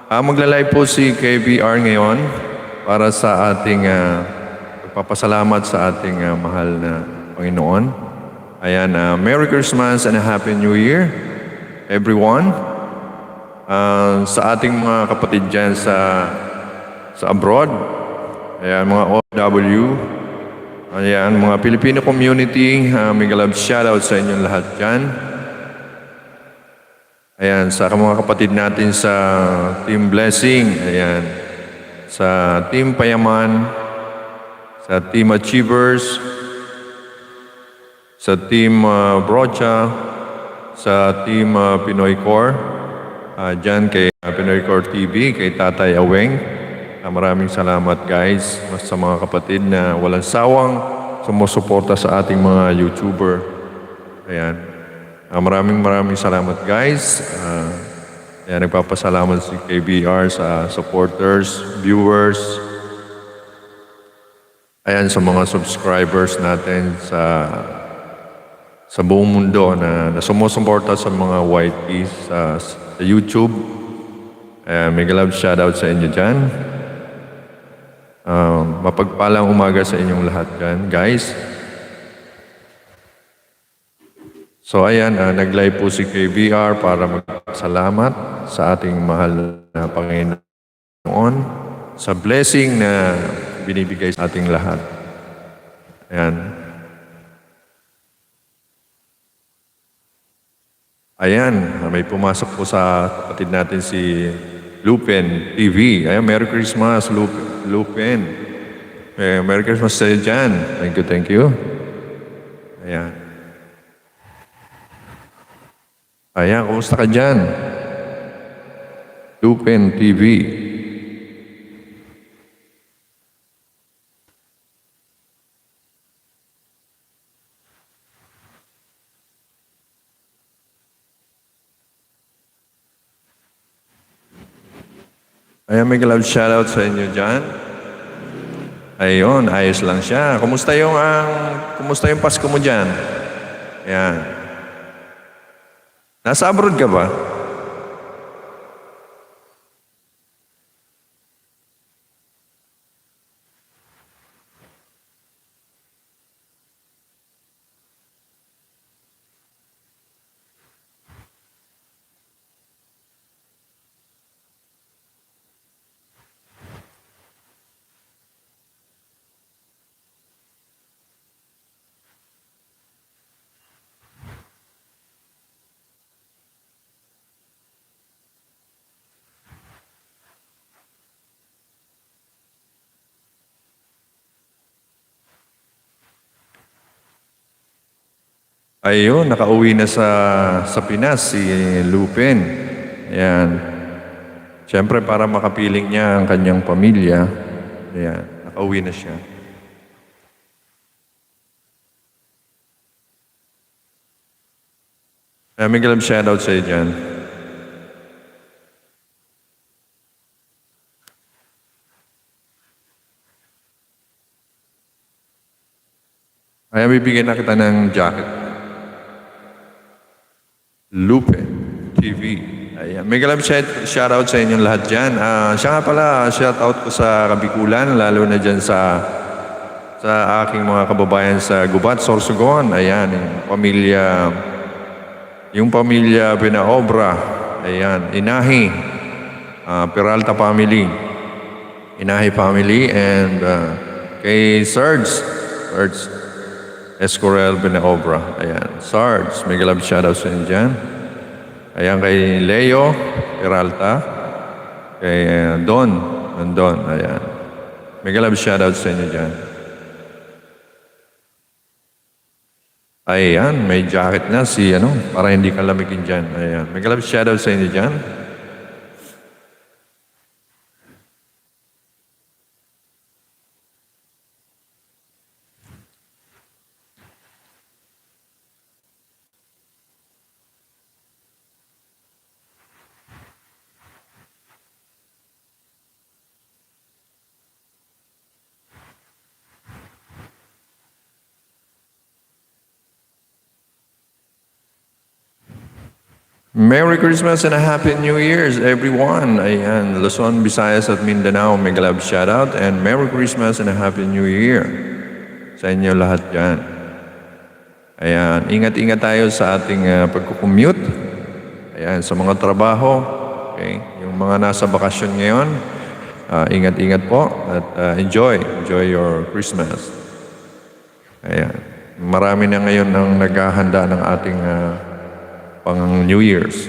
Magla-live po si KBR ngayon para sa ating pagpapasalamat sa ating mahal na Panginoon. Ayan, Merry Christmas and a Happy New Year, everyone. Sa ating mga kapatid dyan sa abroad, ayan, mga OFW, ayan, mga Filipino community, mega love shoutout sa inyong lahat dyan. Ayan, sa mga kapatid natin sa Team Blessing, ayan, sa Team Payaman, sa Team Achievers, sa Team Brocha, sa Team Pinoy Core, dyan kay Pinoy Core TV, kay Tatay Aweng. Maraming salamat guys sa mga kapatid na walang sawang sumusuporta sa ating mga YouTuber. Ayan. Maraming salamat guys. Nagpapasalamat si KBR sa supporters, viewers, ayan, sa mga subscribers natin sa buong mundo na sumusuporta sa mga YTs sa YouTube. Ayan, mega love shoutout sa inyo dyan. Mapagpalang umaga sa inyong lahat dyan, guys. So ayan, nag-live po si KBR para magpasalamat sa ating mahal na Panginoon sa blessing na binibigay sa ating lahat. Ayan. Ayan, may pumasok po sa kapatid natin si Lupen TV. Ayan, Merry Christmas, Lupen. Merry Christmas sa iyo dyan. Thank you. Ayan. Ayan, kumusta ka dyan? Lupen TV. Ayan, may love shoutout sa inyo dyan. Ayun, ayos lang siya. Kumusta yung Pasko mo dyan? Ayan. Nasa abroad ka ba? Ayun, nakauwi na sa Pinas si Lupin. Ayan. Siyempre para makapiling niya ang kanyang pamilya. Ayan, nakauwi na siya. May love shoutout sa iyo dyan. Ayan, bibigyan na kita ng jacket. Lupe TV. Ayan. May love shoutout sa inyong lahat dyan. Siya nga pala, shoutout ko sa Kabikulan, lalo na dyan sa aking mga kababayan sa Gubat, Sorsogon. Ayan, yung pamilya Pinaobra. Ayan, Inahi, Peralta family. Inahi family and kay Serge Escorel Pinaobra. Ayan. Sarge, may love shoutout sa inyo dyan. Ayan, kay Leo Peralta. Kay Don. Ayan. May love shoutout sa inyo dyan. Ayan, may jacket na para hindi ka lamigin dyan. Ayan. May love shoutout sa inyo dyan. Merry Christmas and a Happy New Year's, everyone. Ayan, Luzon, Visayas at Mindanao, mega love shoutout and Merry Christmas and a Happy New Year sa inyo lahat dyan. Ayan, ingat-ingat tayo sa ating pagkukommute. Ayan, sa mga trabaho. Okay, yung mga nasa bakasyon ngayon, ingat-ingat po at enjoy your Christmas. Ayan, marami na ngayon ang naghahanda ng ating pang New Year's.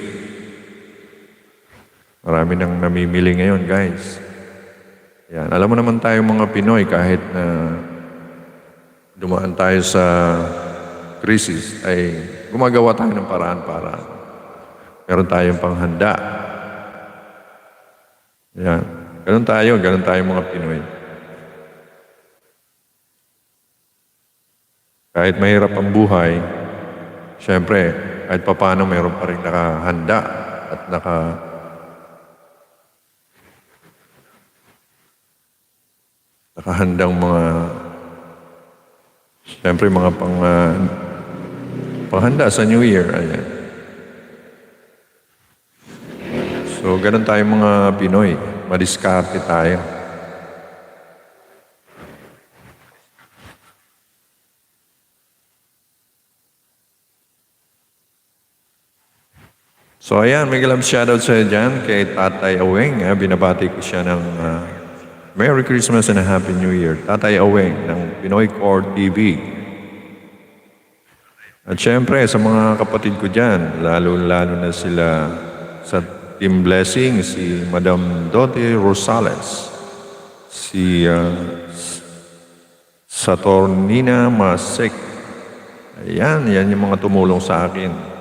Marami nang namimili ngayon, guys. Yan. Alam mo naman tayo mga Pinoy, kahit na dumaan tayo sa krisis, ay gumagawa tayo ng paraan para meron tayong panghanda. Yan. Ganun tayo mga Pinoy. Kahit mahirap ang buhay, siyempre, kahit papaano mayroon pa rin nakahanda at nakahandang mga, siyempre mga panghanda sa New Year. Ayan. So, ganun tayo mga Pinoy. Madiskarte tayo. So ayan, may galang shoutout sa dyan kay Tatay Aweng. Binabati ko siya ng Merry Christmas and a Happy New Year. Tatay Aweng ng Pinoy Core TV. At syempre sa mga kapatid ko dyan, lalo-lalo na sila sa Team Blessing, si Madam Dote Rosales, si Saturnina Masek. Ayan, yan yung mga tumulong sa akin.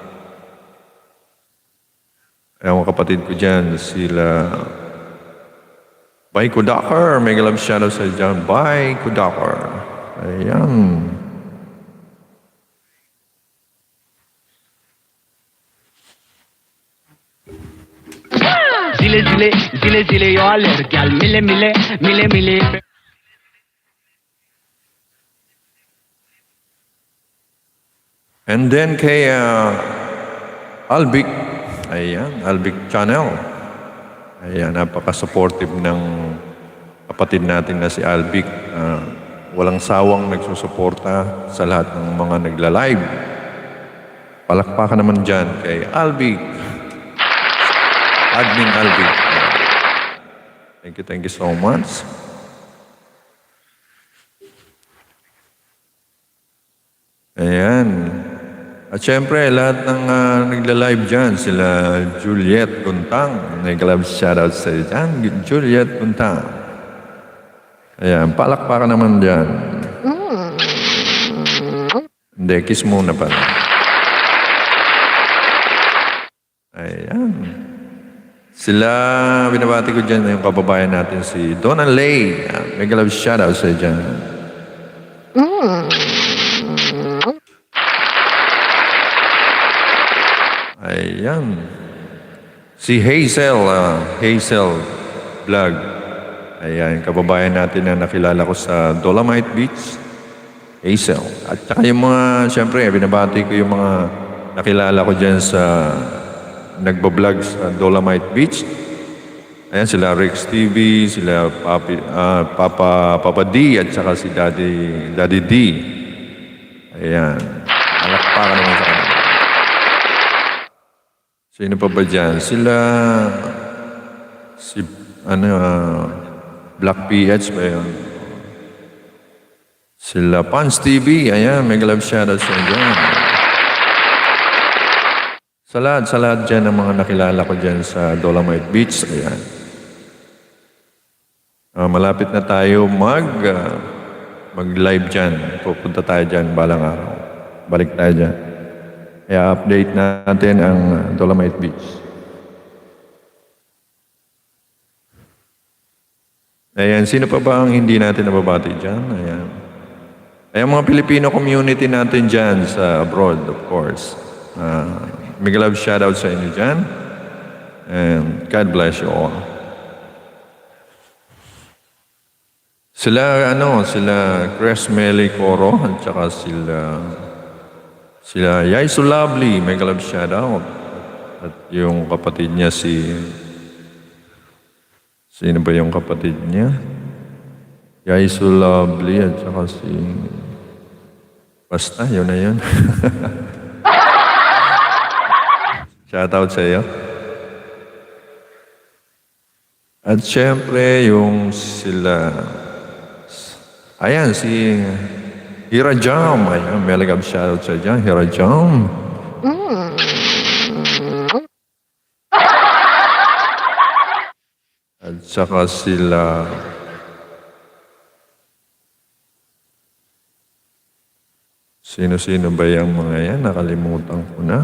Ang mga kapatid ko dyan, sila Bay Kudakar. May galang shoutout sa dyan. Bay Kudakar. Ayan. Zile, yo alergial. Mile. And then kay Albic. Ayan, Albic Channel. Ayan, napaka-supportive ng kapatid natin na si Albic. Walang sawang nagsusuporta sa lahat ng mga nagla-live. Palakpakan naman dyan kay Albic. Admin Albic. Thank you so much. Ayan. At syempre, lahat ng nagla-live dyan, sila Juliet Guntang. Nag-love shoutout sa dyan, Juliet Guntang. Ayan, palakpakan naman dyan. Hindi, kiss muna pala. Ayan. Sila, binabati ko dyan yung kababayan natin, si Donna Lay. Nag-love shoutout sa dyan. Ayan. Si Hazel Vlog. Ayan, kababayan natin na nakilala ko sa Dolomite Beach. Hazel. At saka yung mga, siyempre, binabati ko yung mga nakilala ko dyan sa nagbablog sa Dolomite Beach. Ayan, sila Rex TV, sila Papa D, at saka si Daddy D. Ayan. Alakpakan naman sa kanila. Sino pa ba dyan? Sila, Black PH ba yun? Sila Pans TV, ayan, may love shoutout sa dyan. Sa lahat dyan ang mga nakilala ko dyan sa Dolomite Beach, ayan. Malapit na tayo mag-live dyan. Pupunta tayo dyan balang araw. Balik tayo dyan. Kaya update natin ang Dolomite Beach. Ayan, sino pa ba ang hindi natin nababati dyan? Ayan. Ayan, mga Filipino community natin dyan sa abroad, of course. Big love shoutout sa inyo dyan. And God bless you all. Sila Chris Meli Coro, at saka sila Yay So Lovely, may love shoutout. At yung kapatid niya sino ba yung kapatid niya? Yaisu Lovely at saka basta, yun na yun. Shoutout sa iyo. At syempre, yung ayan, si Hirajam. Ayan, melegab shoutout sa dyan, Hirajam. At saka sino-sino ba yung mga yan? Nakalimutan ko na.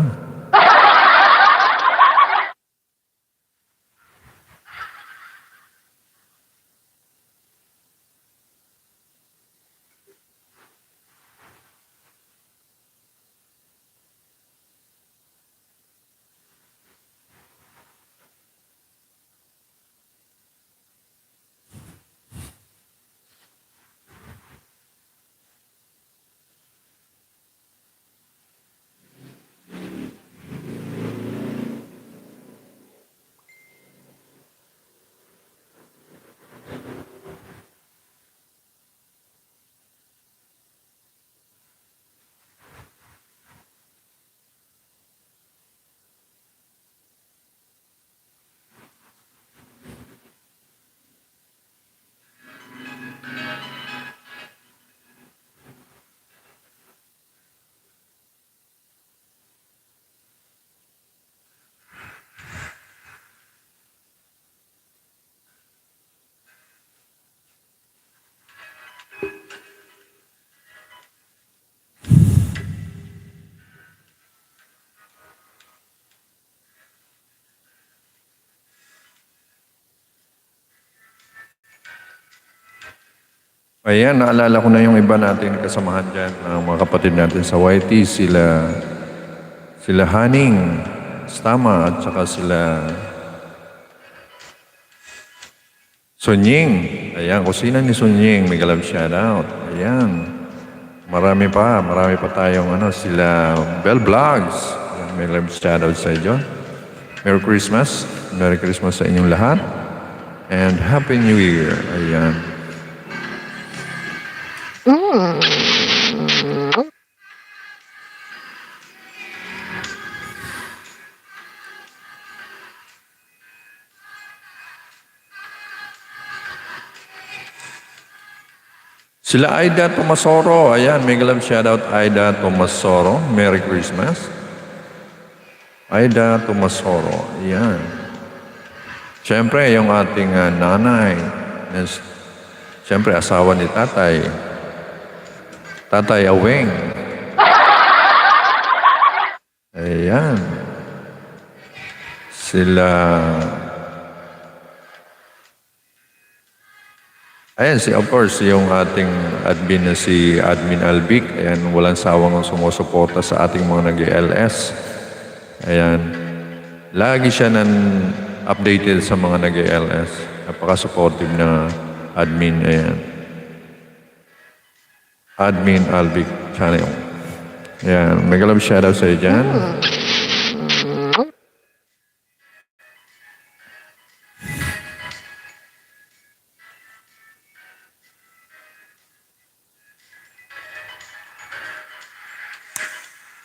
Ayan, naalala ko na yung iba natin kasamahan dyan, mga kapatid natin sa YT, sila Haning, Stama, at saka sila Sunying. Ayan, kusina ni Sunying, may galab shoutout. Ayan, marami pa tayong sila Bell Vlogs. Ayan, may galab shoutout sa inyo. Merry Christmas sa inyong lahat. And Happy New Year. Ayan. Sila Aida Tomasoro, ayan, may galab shoutout Aida Tomasoro, Merry Christmas. Aida Tomasoro, ayan. Siyempre, yung ating nanay, siyempre, asawa ni Tatay Aweng. Ayan. Ayan, of course, yung ating admin na si Admin Albic. Ayan, walang sawang sumusuporta sa ating mga nag-LS. Ayan. Lagi siya updated sa mga nag-LS. Napaka-supportive na admin. Ayan. Admin Albic Channel. Ayan, may galab shoutout sa iyo dyan.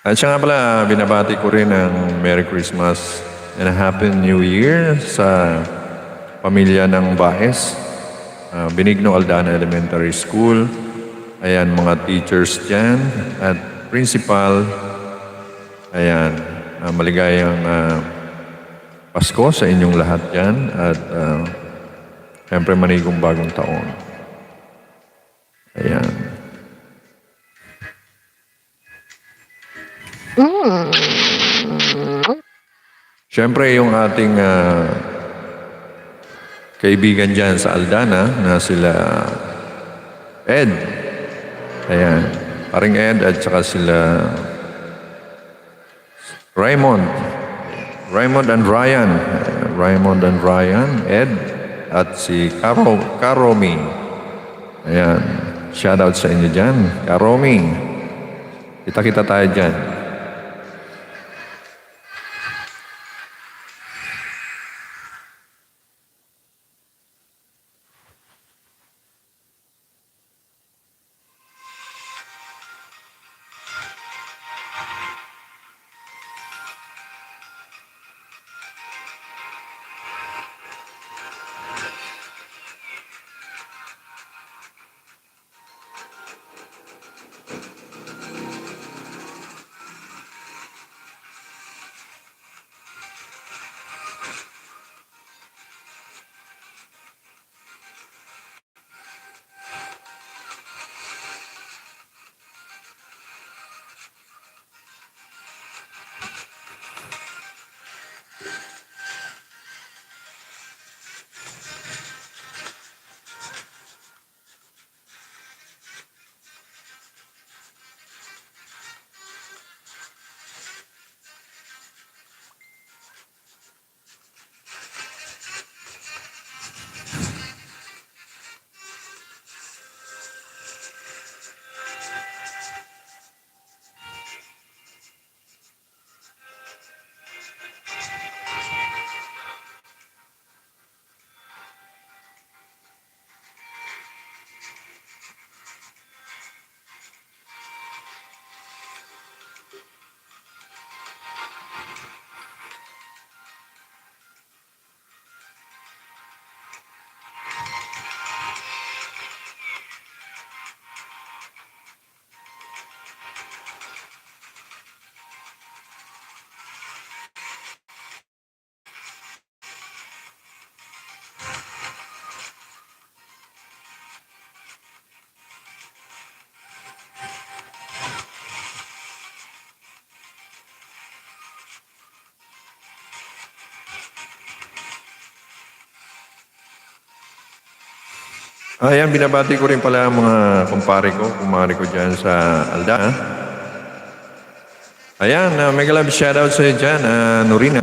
At siya nga pala, binabati ko rin ng Merry Christmas and a Happy New Year sa pamilya ng Baes, Benigno Aldana Elementary School. Ayan, mga teachers dyan at principal. Ayan, maligayang Pasko sa inyong lahat dyan at siyempre manigong bagong taon. Ayan. Siyempre, yung ating kaibigan dyan sa Aldana na sila Ed. Ayan. Paring Ed at saka sila Raymond and Ryan. Raymond and Ryan, Ed, at si Karomi. Ayan. Shoutout sa inyo dyan. Karomi. Kita-kita tayo dyan. Ayan, binabati ko rin pala ang mga kumare ko dyan sa Alda. Ayan, mega love shoutout sa iyo dyan, Norina.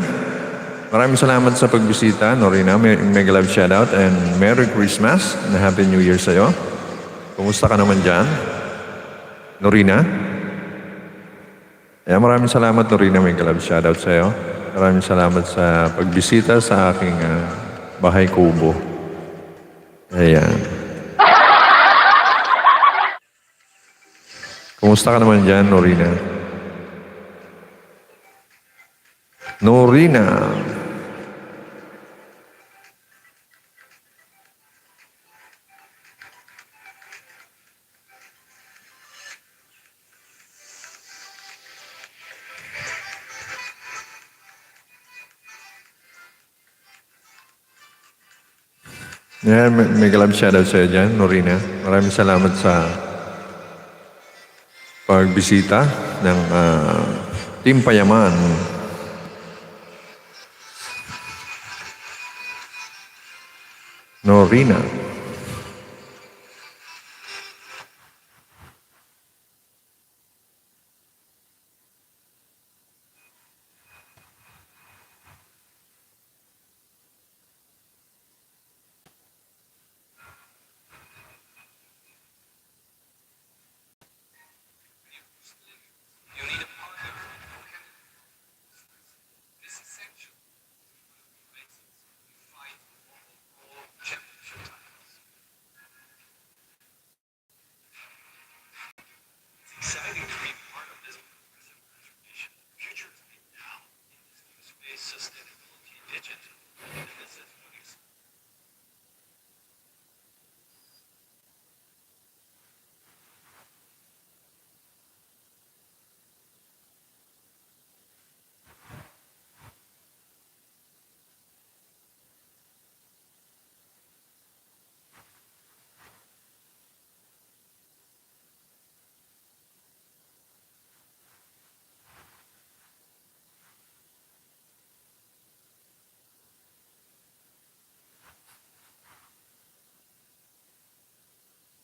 Maraming salamat sa pagbisita, Norina. Mega love shoutout and Merry Christmas and Happy New Year sa iyo. Kumusta ka naman dyan, Norina? Ayan, maraming salamat, Norina. Mega love shoutout sa iyo. Maraming salamat sa pagbisita sa aking bahay kubo. Ayan. Kumusta ka naman dyan, Norina? Norina. Yan, may galab shoutout sa'yo dyan, Norina. Maraming salamat sa pagbisita ng Team Payaman. Norina.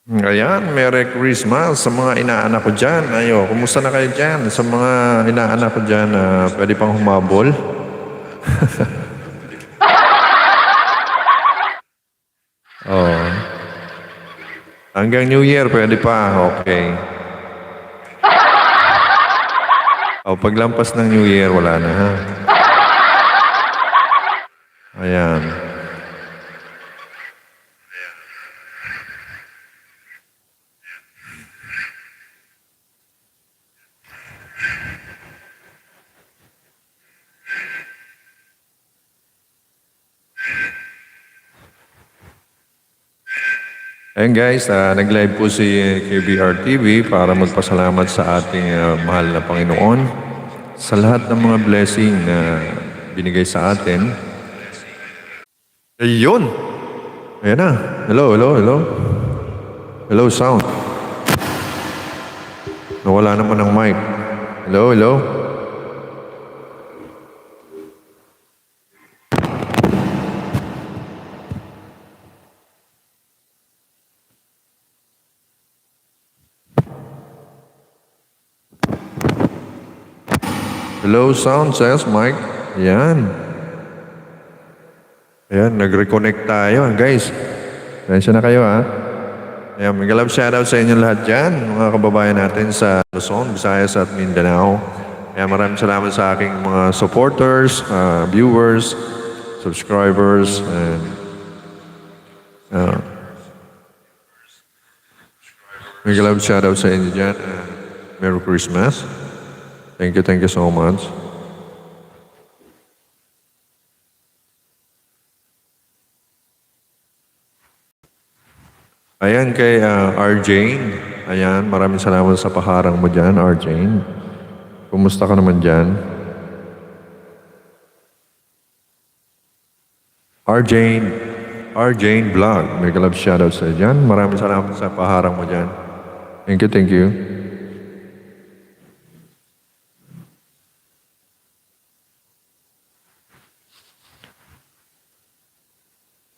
Ayan, Merry Christmas sa mga inaanak ko dyan. Ayo, kumusta na kayo dyan? Sa mga inaanak ko dyan, pwede pang humabol? Oh. Hanggang New Year, pwede pa. Okay. Paglampas ng New Year, wala na ha. Ayan. Ayan guys, nag-live po si KBR TV para magpasalamat sa ating mahal na Panginoon sa lahat ng mga blessing na binigay sa atin. Ayun! Ayan na. Hello, hello, hello. Hello, sound. Nawala naman ang mic. Hello, hello. Hello, sound, says Mike. Ayan. Ayan, nag-reconnect tayo, guys. Tensya na kayo, ha? Ayan, may galap shoutout sa inyo lahat dyan, mga kababayan natin sa Luzon, Visayas at Mindanao. Ayan, maraming salamat sa aking mga supporters, viewers, subscribers, and may galap shoutout sa inyo dyan. Merry Christmas. Thank you so much. Ayan kay RJ. Ayan, maraming salamat sa paharang mo dyan, RJ. Kumusta ka naman dyan? RJ Vlog. May galab shoutout sa dyan. Maraming salamat sa paharang mo dyan. Thank you.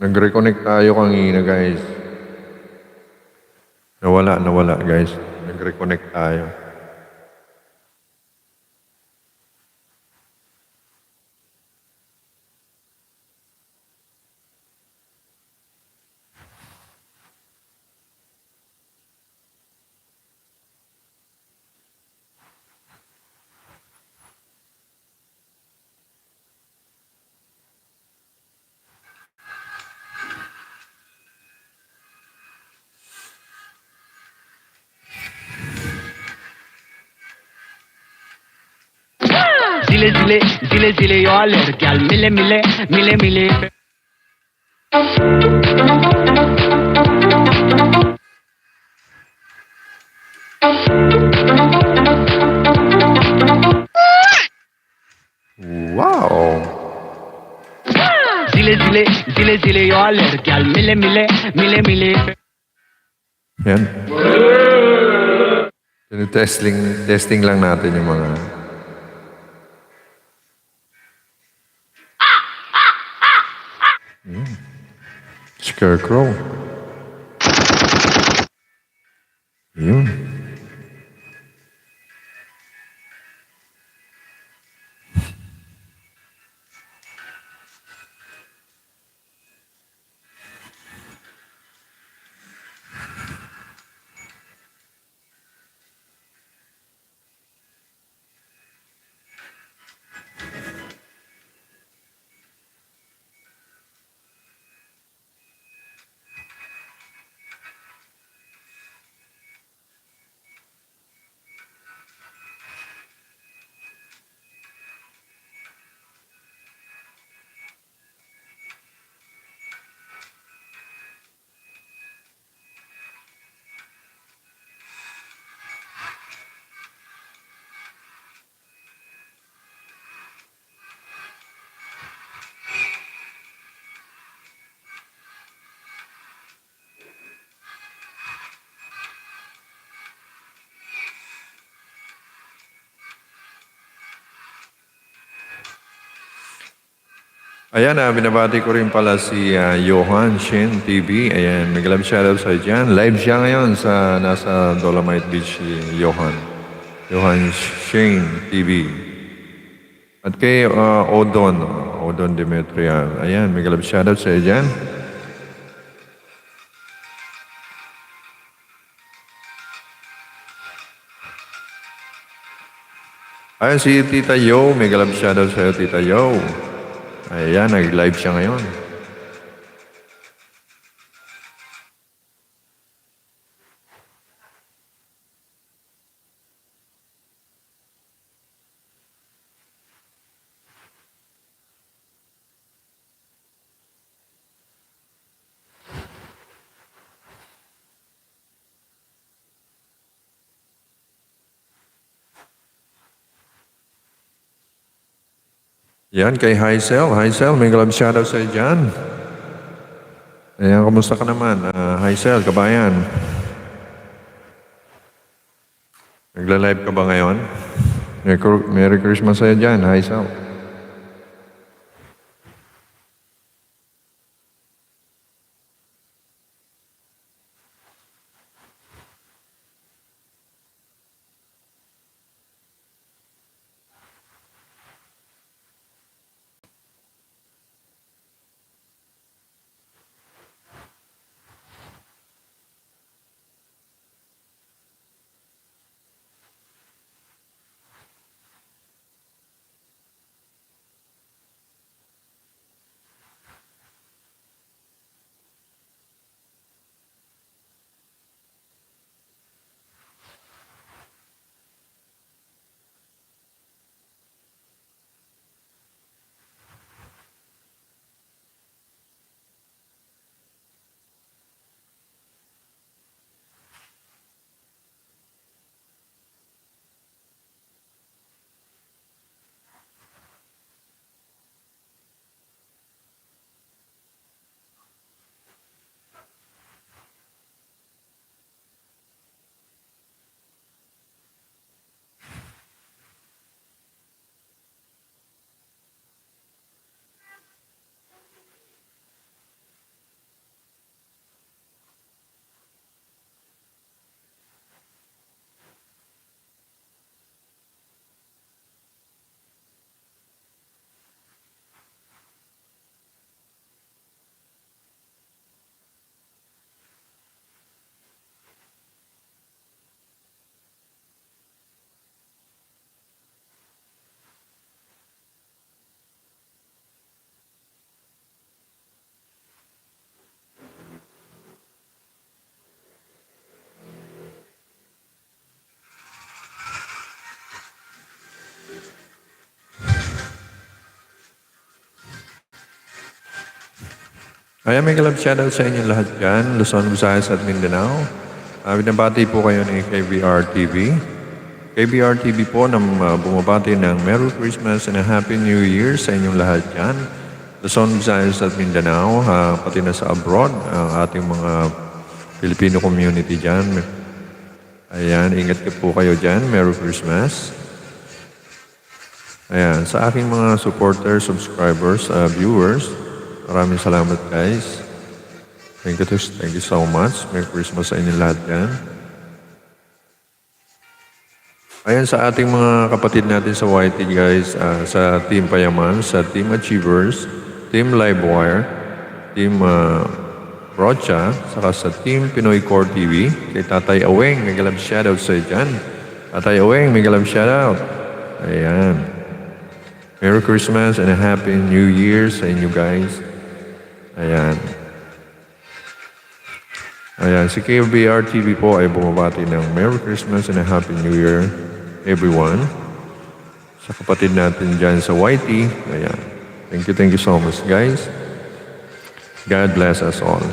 Nag-reconnect tayo kanina, guys. Nawala guys. Nag-reconnect tayo. Zile zile zile zile yo alergi al mile mile mile mile. Wow! Zile zile zile zile yo alergi al mile mile mile mile. Yan. Testing lang natin yung mga... Scarecrow. Yun. Ayan, binabati ko rin pala si Johan Shin TV. Ayan, mag-love shoutout sa dyan. Live siya ngayon sa nasa Dolomite Beach si Johan. Johan Shin TV. At kay Odon Demetrian. Ayan, mag-love shoutout sa dyan. Ayan, si Tita Yo. Mag-love shoutout sa iyo, Tita Yo. Ayan, nag-live siya ngayon. Yan, kay Haisel. Haisel, may love shoutout sa iyo dyan. Ayan, kamusta ka naman? Haisel, kabayan. Nagla-live ka ba ngayon? Merry Christmas sa iyo dyan, Haisel. Kaya may kalab shoutout sa inyo lahat dyan, Luzon, Visayas at Mindanao. Binabati po kayo ni KBR TV. KBR TV po na bumabati ng Merry Christmas and a Happy New Year sa inyong lahat dyan. Luzon, Visayas at Mindanao, pati na sa abroad, ang ating mga Filipino community dyan. Ayan, ingat po kayo dyan. Merry Christmas. Ayan, sa aking mga supporters, subscribers, viewers, maraming salamat guys. Thank you so much. Merry Christmas sa inyo lahat dyan. Ayan, sa ating mga kapatid natin sa YT guys, sa Team Payaman, sa Team Achievers, Team Livewire, Team Rocha, saka sa Team Pinoy Core TV, kay Tatay Aweng, may galab shoutout sa dyan. Tatay Aweng, may galab shoutout. Ayan. Merry Christmas and a Happy New Year sa inyo guys. Ayan. Ayan, si KBR TV po ay bumabati ng Merry Christmas and a Happy New Year everyone. Sa kapatid natin dyan sa YT. Ayan. Thank you so much guys. God bless us all.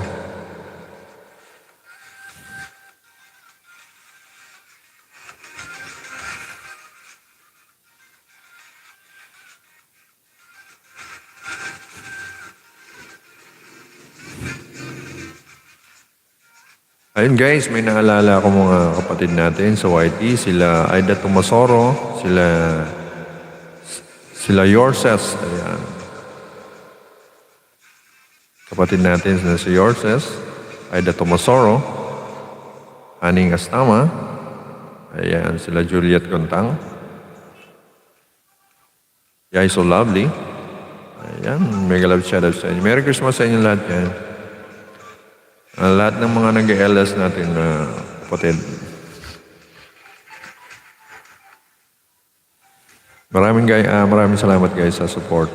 Ayun guys, may naalala ako mga kapatid natin sa YT, sila Aida Tomasoro, sila Yorses, ayan. Kapatid natin na si Yorses, Aida Tomasoro, Aning Astama, ayan, sila Juliet Gontang, Yay So Lovely, ayan, mega love shoutout sa inyo. Merry Christmas sa inyo lahat yan. Lahat ng mga nag-LS natin na kapatid. Maraming salamat guys sa support.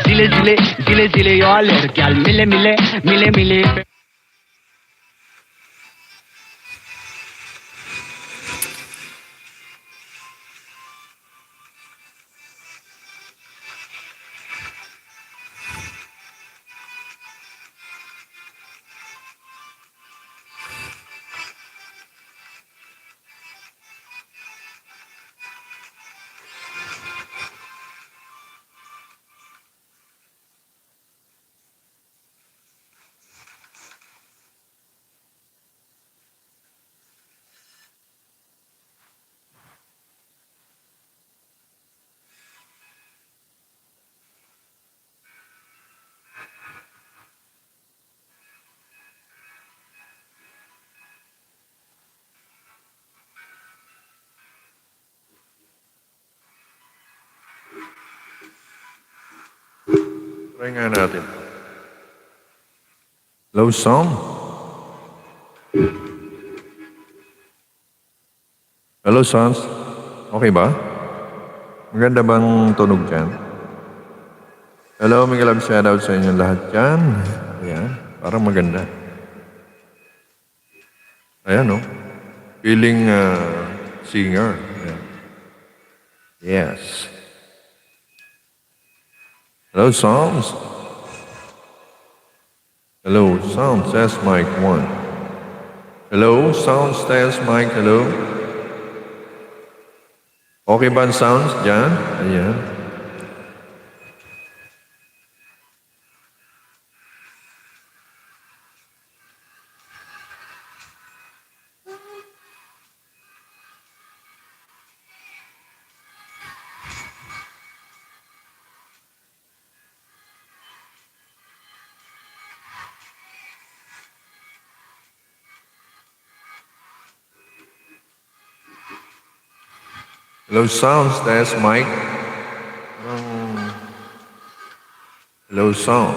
Zile y'all lirkyal mile Try nga natin. Low sound. Hello, sounds. Okay ba? Maganda bang tunog dyan? Hello, may galab shoutout sa inyo lahat dyan. Ayan, parang maganda. Ayan, no? Feeling singer. Ayan. Yes. Hello, sounds. Hello, sound test mic 1. Hello, sound test mic, hello. Okay ba ang sounds dyan? Ayan. Hello, sounds test mic. Hello, sound.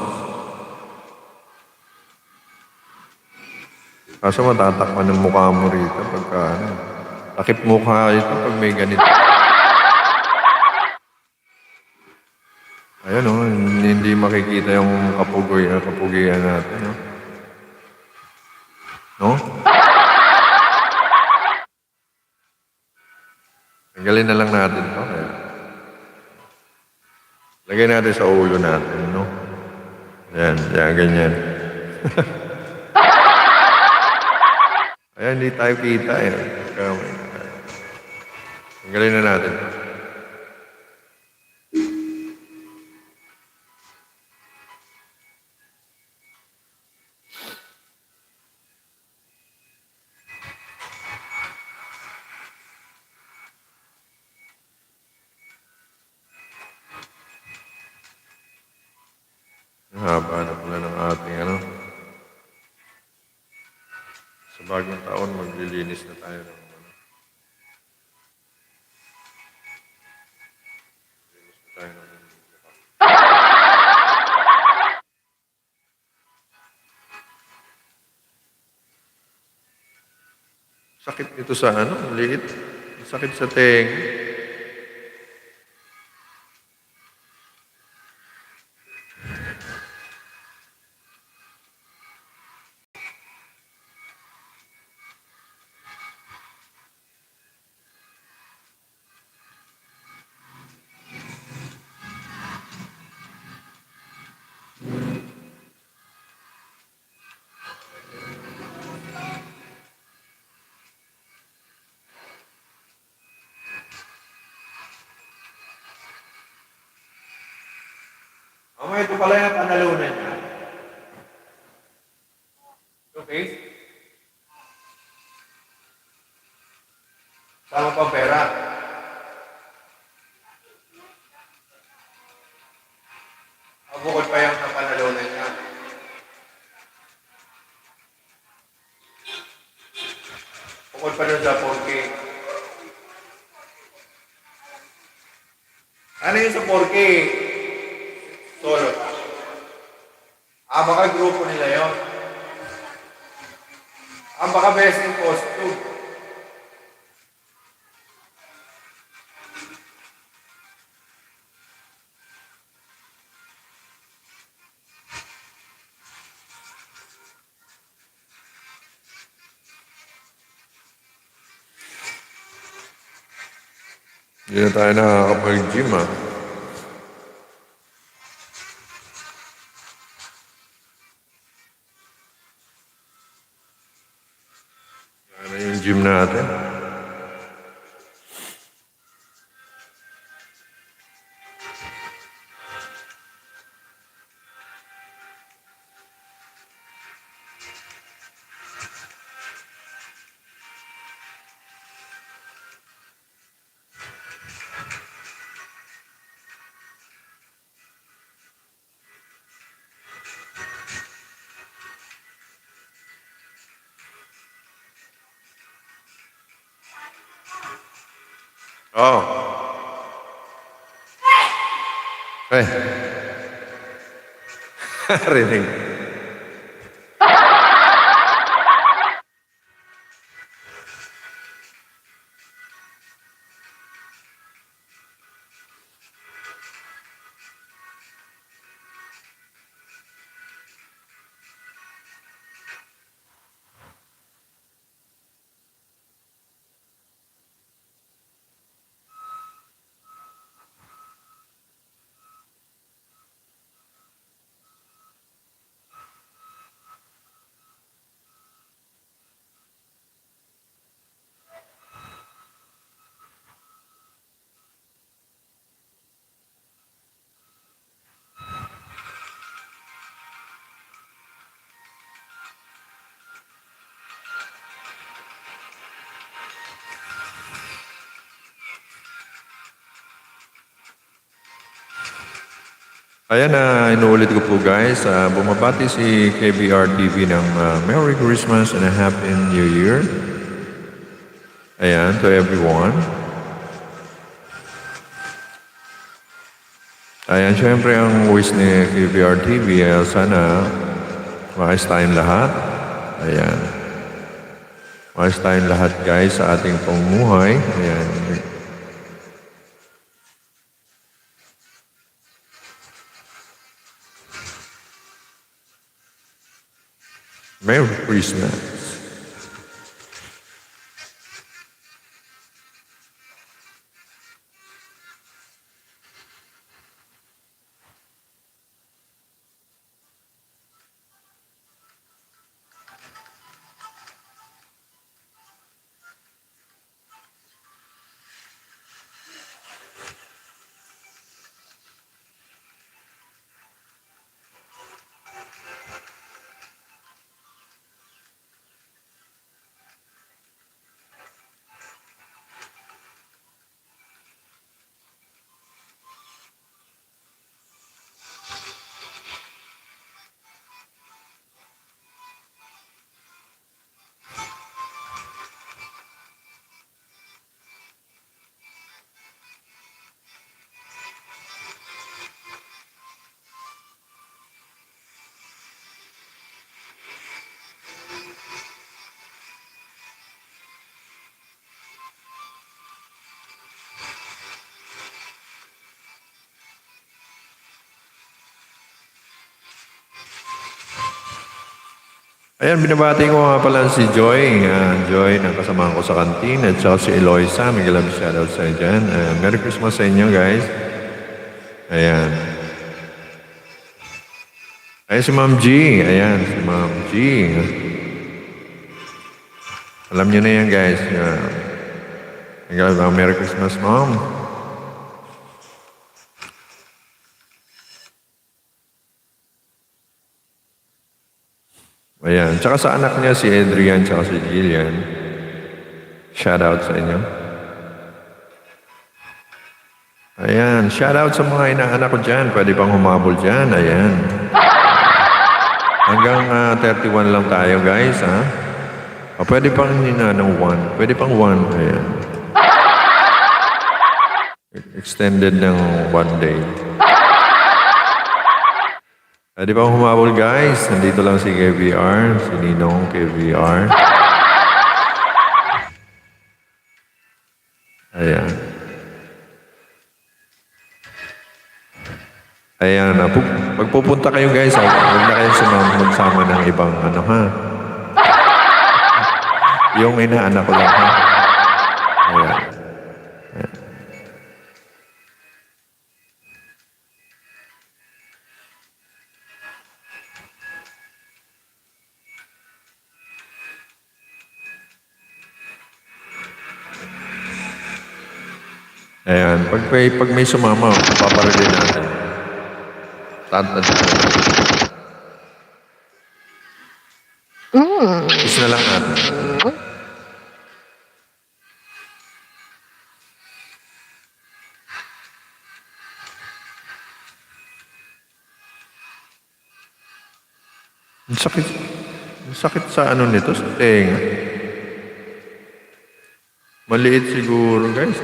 Kaso matatakpan ng mukha mo rito pagka ano. Takip mukha ito pag may ganito. Ayan o, hindi makikita yung kapugian natin, no? No? Tanggalin na lang natin to. Lagay natin sa ulo natin, no? Ayan, ganyan. Ayan, hindi tayo kita eh. Tanggalin na natin. Haba na pala ng ating ano. Sa bagong taon, maglilinis na tayo ng ano. Linis na tayo ng sakit nito sa ano, liit. Sakit sa tenga. Ito pala yung panalunan niya. Okay? Sama pa pera. Bukod pa yung napanalunan niya. Bukod pa dun sa 4K. Ano yung sa 4K? Solo. Baka grupo nila yun. Baka best in costume. Hindi na tayo nakakapag-gym Ano yung gym natin? Oh. Rinig. Ayan na, inuulit ko po guys. Bumabati si KBR TV ng Merry Christmas and a Happy New Year. Ayan, to everyone. Ayan, syempre ang wish ni KBR TV, sana maayos tayong lahat. Ayan. Maayos tayong lahat guys sa ating pamumuhay. Ayan. Merry Christmas. Ayan, binabati ko nga pala si Joy. Joy, na kasama ko sa kantin. At saka si Eloisa. May galab shoutout sa dyan. Merry Christmas sa inyo, guys. Ayan. Ayan si Ma'am G. Ayan, si Ma'am G. Alam niyo na yan, guys. Merry Christmas, Ma'am. Ayan. Tsaka sa anak niya, si Adrian, tsaka si Jillian. Shout out sa inyo. Ayan. Shout out sa mga inaanak ko dyan. Pwede pang humabol dyan. Ayan. Hanggang 31 lang tayo, guys. Ha? Pwede pang ng 1. Pwede pang 1. Ayan. Extended ng 1 day. Di ba humabol guys? Nandito lang si KVR, si Ninong KVR. Ayan. Ayan. Pag pupunta kayo guys, huwag na kayo magsama ng ibang ano ha. Yung inaanak ko lang ha. Ayan. Ayan, pag may sumama, paparilin natin. Is na lang natin. Ang sakit sa ano nito, sa tenga. Maliit siguro, guys.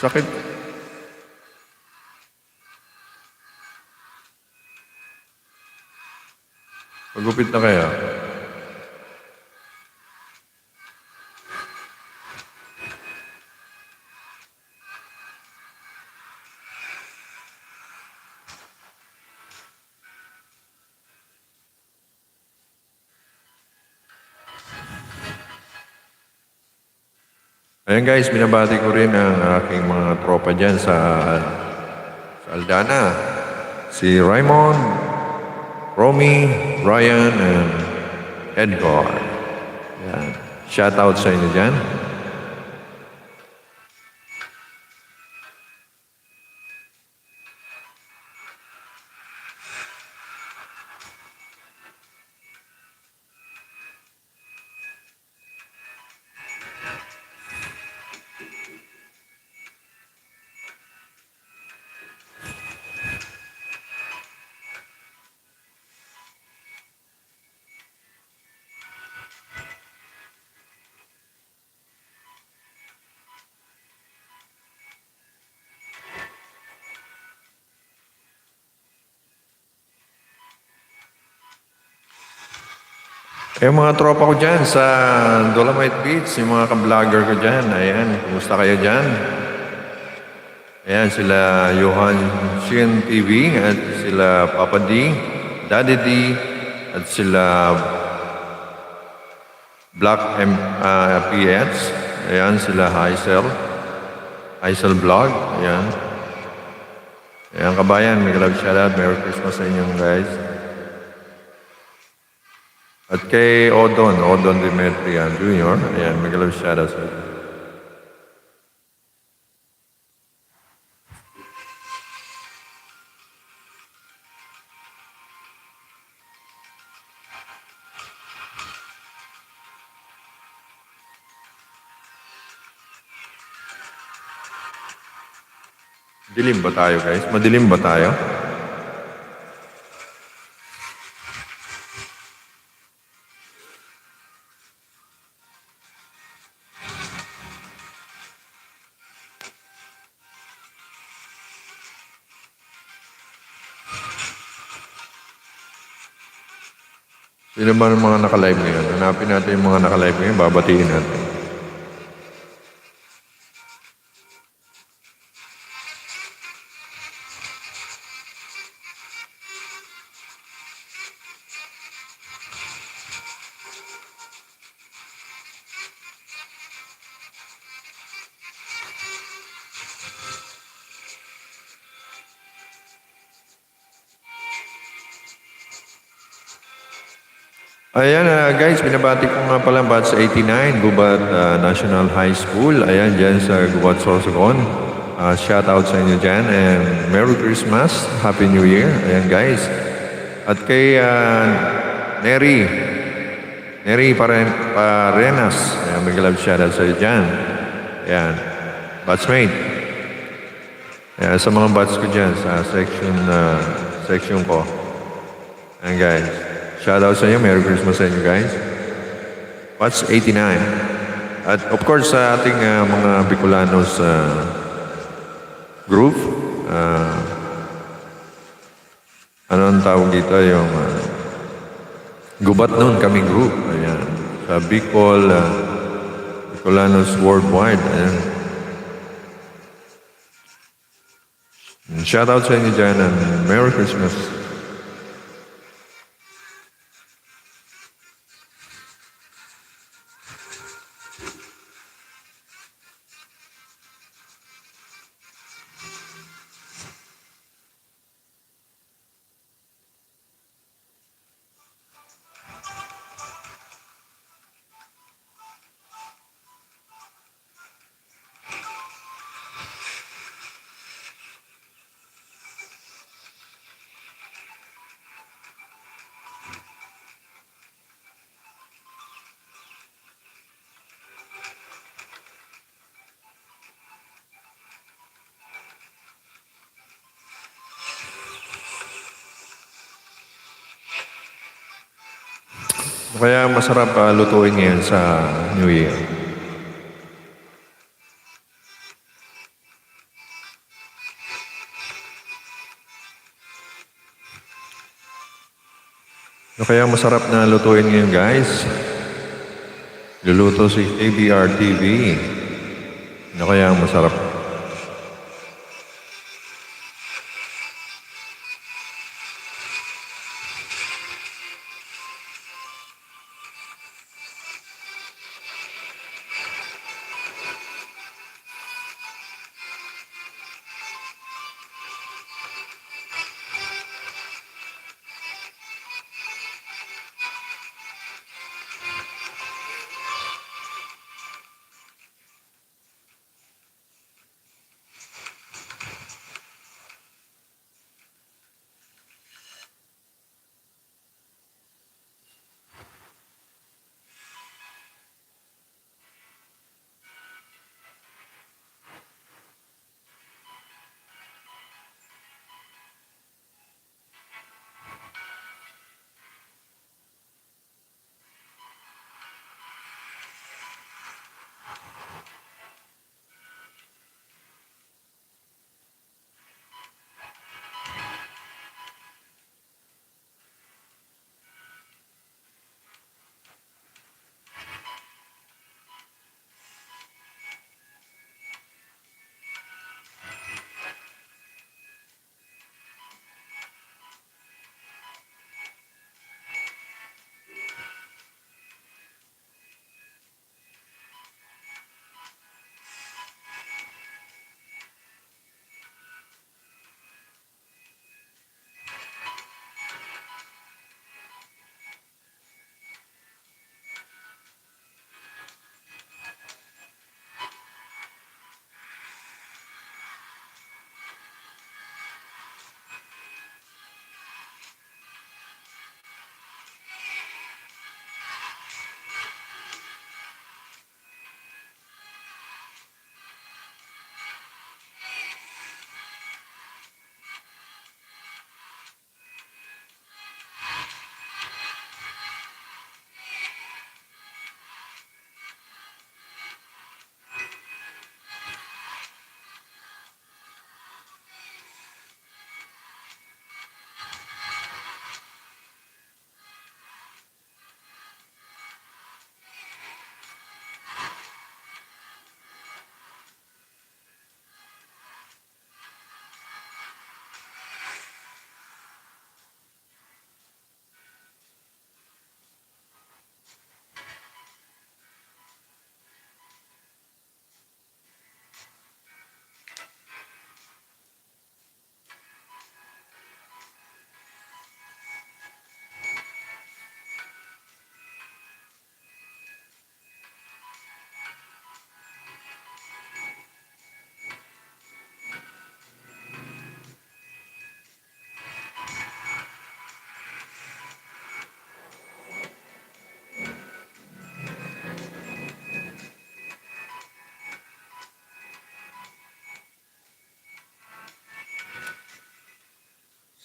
Sakit. Pagupit na kaya. Ayan guys, binabati ko rin ang aking mga tropa dyan sa Aldana. Si Raymond, Romy, Ryan, and Edgar. Ayan. Shout out sa inyo dyan. Yung mga tropa ko dyan sa Dolomite Beach, yung mga ka-vlogger ko dyan, ayan, kumusta kayo dyan? Ayan, sila Johan Shin TV, at sila Papa D, Daddy D, at sila Black PH, ayan, sila Haisel Vlog, ayan. Ayan, kabayan, may love shoutout, Merry Christmas sa inyong guys. At kay Odon Demetrian Jr., ayan, may love shoutout sa inyo. Dilim ba tayo guys? Madilim ba tayo? Sino ba ng mga naka-live ngayon? Hanapin natin yung mga naka-live ngayon, babatiin natin. Ayan guys, binabati ko nga pala batch 89, Gubat National High School. Ayan, dyan sa Gubat Sorsogon. Shout out sa inyo dyan and Merry Christmas, Happy New Year. Ayan guys. At kay Neri Parenas. Ayan, may love shout out sa inyo dyan. Ayan, batchmate. Ayan, sa mga batch ko dyan sa section ko. Ayan guys. Shoutout sa inyo. Merry Christmas sa inyo guys. Watch 89. At of course sa ating mga Bicolanos group. Ano ang tawag dito? Yung Gubat noon kami group. Ayan. Sa Bicolanos Worldwide. Ayan. Shoutout sa inyo dyan and Merry Christmas. Kaya masarap lutuin ngayon sa New Year. Kaya masarap na lutuin ngayon guys. Luluto si KBR TV. Kaya masarap.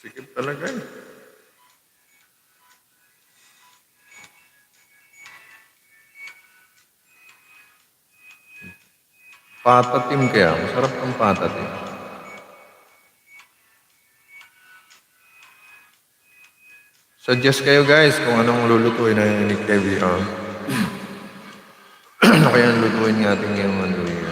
Sikip talaga eh. Patatim kaya. Masarap ng patatim. Suggest kayo guys kung anong lulutuin na ni Kevin. Ano kaya ang lutuin natin ngayong ano yun?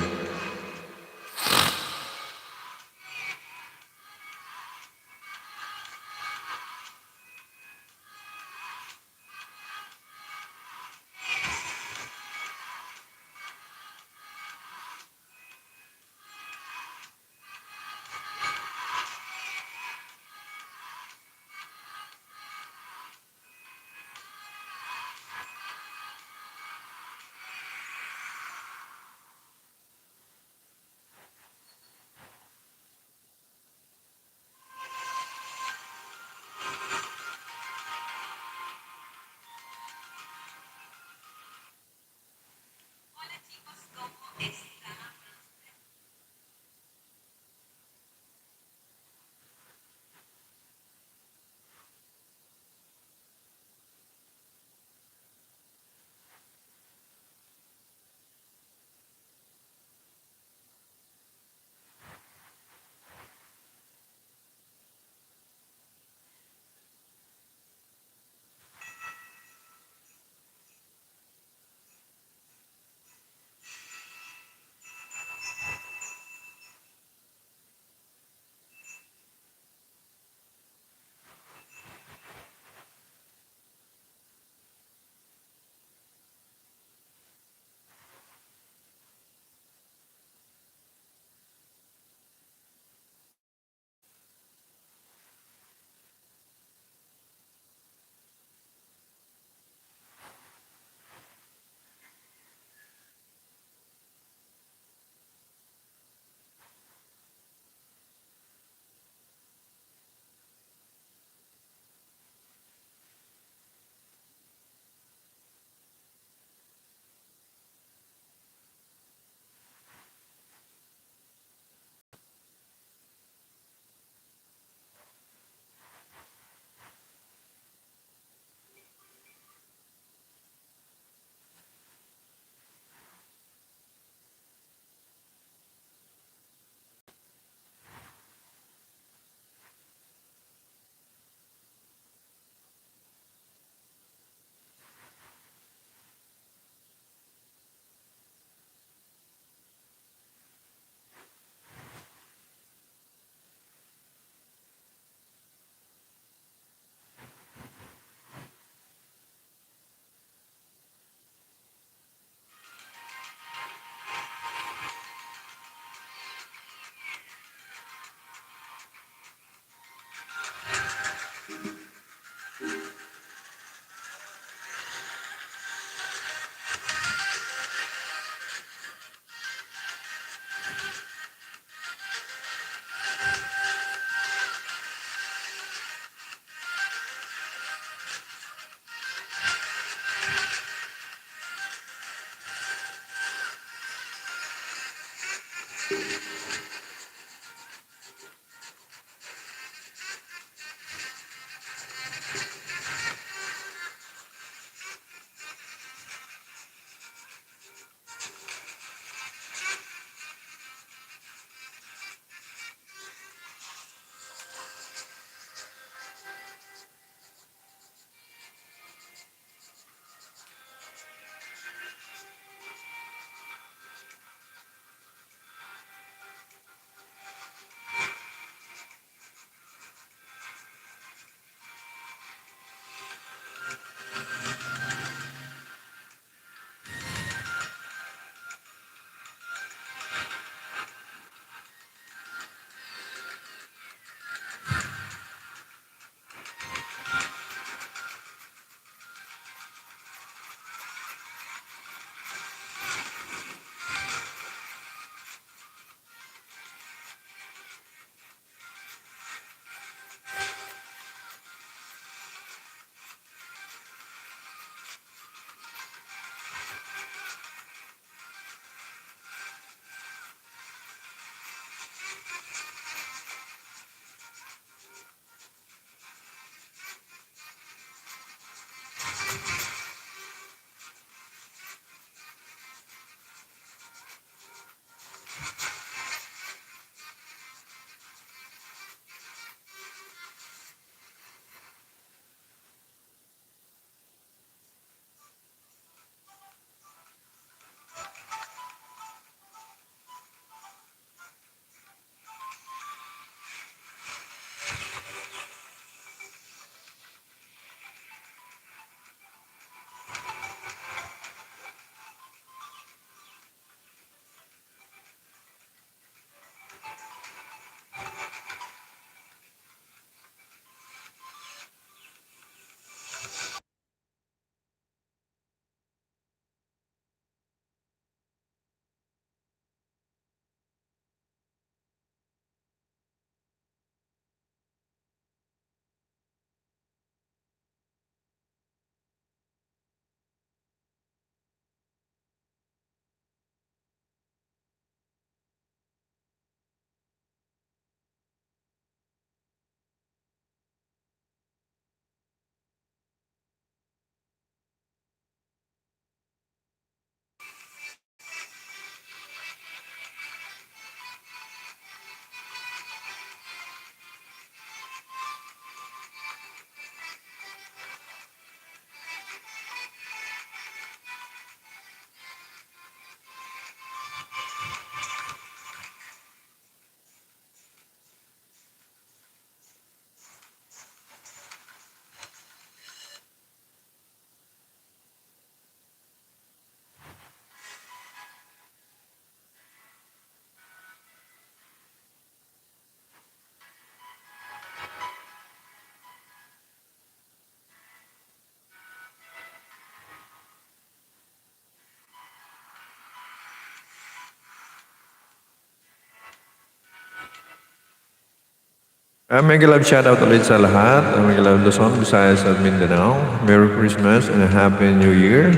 Mega love shoutout ulit sa lahat. Mega love Luzon, Visayas at Mindanao. Merry Christmas and a Happy New Year.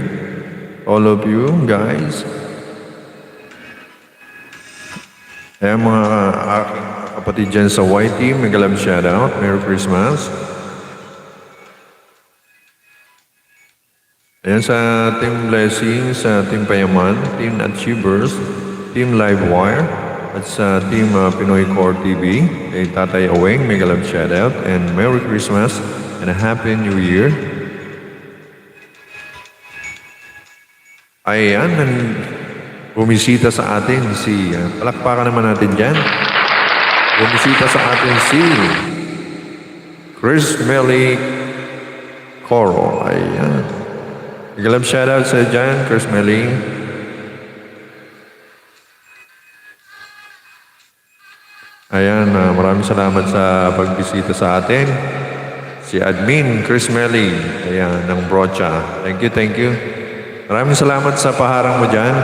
All of you guys. Ayan mga aking kapatid dyan sa YT, mega love shoutout. Merry Christmas. Ayan sa Team Blessing, sa Team Payaman, Team Achievers, Team Livewire, at sa Team Pinoy Core TV, kay Tatay Aweng, mega love shoutout, and Merry Christmas and a Happy New Year. Ayan, bumisita sa atin si, palakpakan naman natin dyan. Bumisita sa atin si Chris Melly Coro. Ayan. Mega love shoutout sa dyan, Chris Melly. Ayan, maraming salamat sa pagbisita sa atin. Si Admin Chris Melly, ayan, ng Brocha. Thank you, thank you. Maraming salamat sa paharang mo dyan.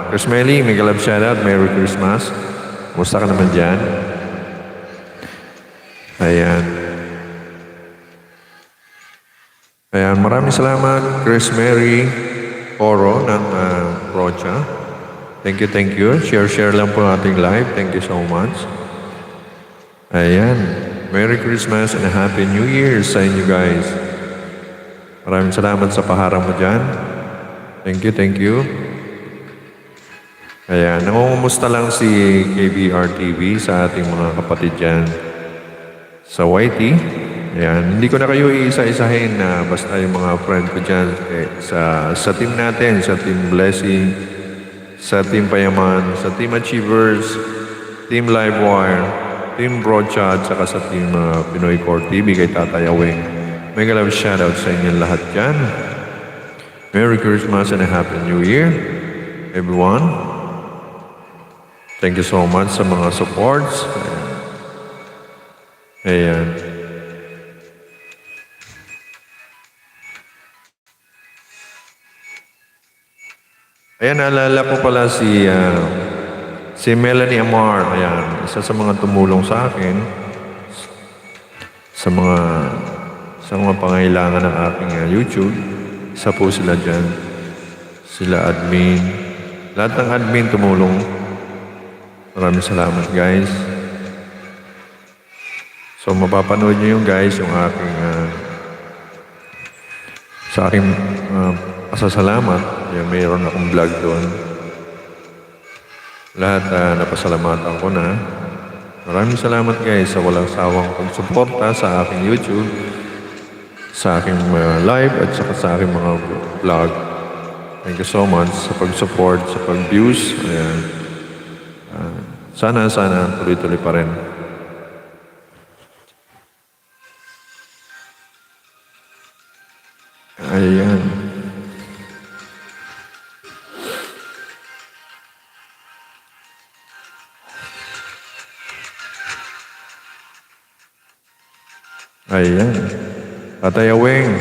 Chris Melly, mega love shoutout, Merry Christmas. Musta ka naman dyan? Ayan. Ayan, maraming salamat, Chris Mary Oro ng Brocha. Thank you, thank you. Share lang po ating live. Thank you so much. Ayan. Merry Christmas and a Happy New Year sa inyo guys. Maraming salamat sa paharang mo dyan. Thank you, thank you. Ayan, nangungumusta lang si KBR TV sa ating mga kapatid dyan sa YT. Ayan, hindi ko na kayo iisa-isahin na basta yung mga friend ko dyan sa team natin, sa Team Blessing, sa Team Payaman, sa Team Achievers, Team Livewire, Team Brocha, at saka sa Team Pinoy Core TV kay Tatay Aweng. Mega love shoutout sa inyo lahat dyan. Merry Christmas and a Happy New Year, everyone. Thank you so much sa mga supports. Ayan. Ayan, naalala ko pala si Melanie Amar. Ayan, isa sa mga tumulong sa akin sa mga pangailangan ng aking YouTube. Isa po sila dyan. Sila admin. Lahat ng admin tumulong. Maraming salamat guys. So mapapanood nyo yung guys, yung aking sa aking pasasalamat. Yung mayroon akong vlog doon. Lahat napasalamatan ko na. Maraming salamat guys sa walang sawang pagsuporta sa aking YouTube, sa aking live at saka sa aking mga vlog. Thank you so much sa pag-support, sa pag-views. Ayan. Sana tuloy-tuloy pa rin. Ayan. Ayan. Tatay Aweng.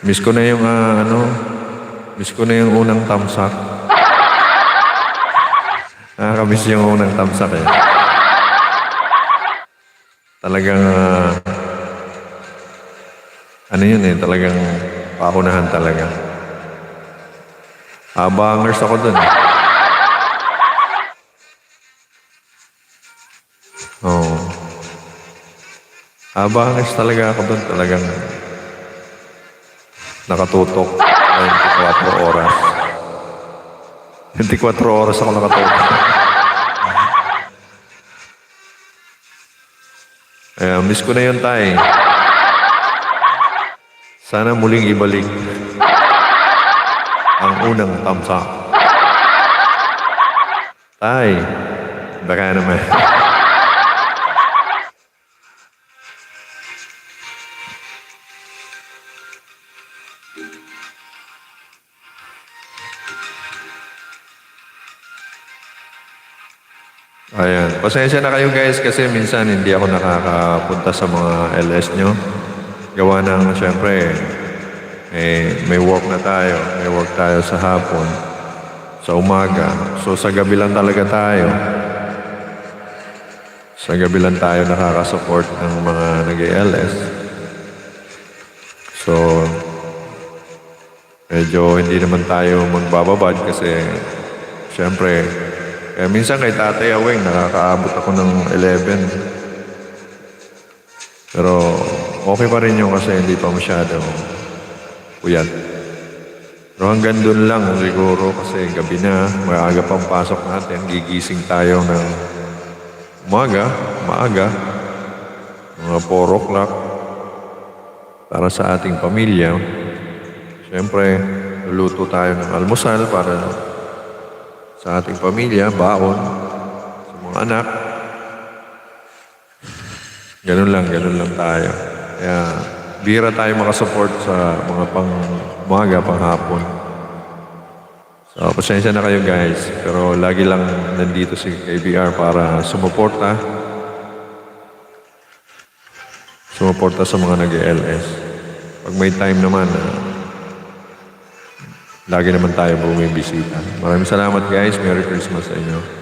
Miss ko na yung miss ko na yung unang tamsak. Nakakamiss yung unang tamsak eh. Talagang ano yun eh, talagang paunahan talaga. Abangers ako dun. Oo. Abangers talaga ako dun, talagang nakatutok 24 oras. 24 oras ako nakatutok. Miss ko na yun, tay. Sana muling ibalik ang unang tamsak. Tay, baka naman. Ayan. Pasensya na kayo guys kasi minsan hindi ako nakakapunta sa mga LS nyo. Gawa ng, syempre, may work na tayo. May work tayo sa hapon, sa umaga. So, sa gabi lang talaga tayo. Sa gabi lang tayo nakaka-support ng mga nag-ALS. So, medyo hindi naman tayo magbababad kasi syempre, minsan kay Tatay Aweng nakakaabot ako ng 11. Pero okay pa rin yun kasi hindi pa masyadong puyat. Pero hanggang doon lang siguro kasi gabi na, maaga pang pasok natin, gigising tayo ng maaga, mga 4 o'clock para sa ating pamilya. Siyempre, luluto tayo ng almusal para sa ating pamilya, baon, sa mga anak. Ganun lang tayo. Kaya, bihira tayo makasupport sa mga pang-umaga, pang-hapon. So, pasensya na kayo guys. Pero lagi lang nandito si KBR para sumuporta sa mga nag-LS. Pag may time naman, lagi naman tayo bumibisita. Maraming salamat guys. Merry Christmas sa inyo.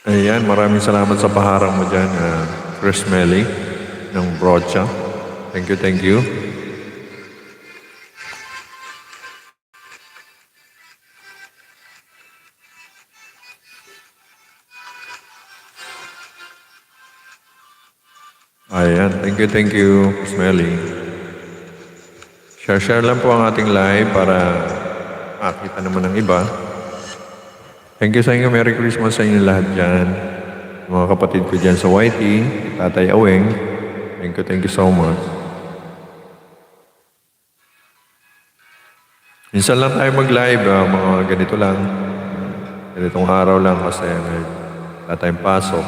Ayan, maraming salamat sa paharang mo dyan, Chris Melly ng Brocha. Thank you. Ayan, thank you, Chris Melly. Share lang po ang ating live para makita naman ng iba. Thank you sa inyo. Merry Christmas sa inyo lahat dyan. Mga kapatid ko dyan sa YT, Tatay Aweng. Thank you so much. Minsan lang tayo mag-live, mga ganito lang. Ganitong araw lang kasi may wala tayong pasok.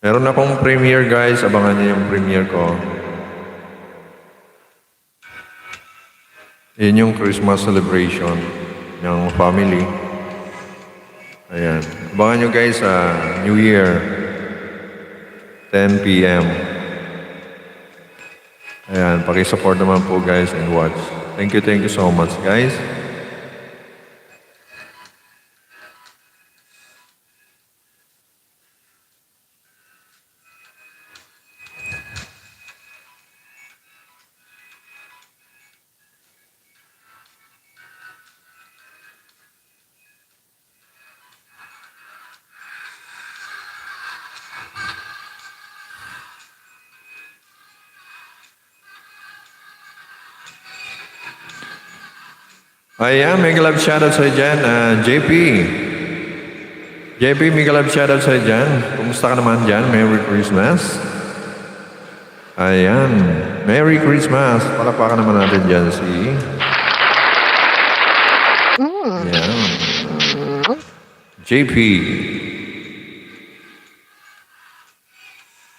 Meron akong premiere guys. Abangan niyo yung premiere ko. Yun yung Christmas celebration ng family. Ayan. Abangan nyo guys sa New Year, 10 p.m. Ayan. Pakisupport naman po guys and watch. Thank you so much guys. Ayan, may love shoutout sa dyan. JP, may love shoutout sa dyan. Kumusta ka naman dyan? Merry Christmas. Ayan, Merry Christmas. Palakpakan naman natin dyan si... Ayan. JP.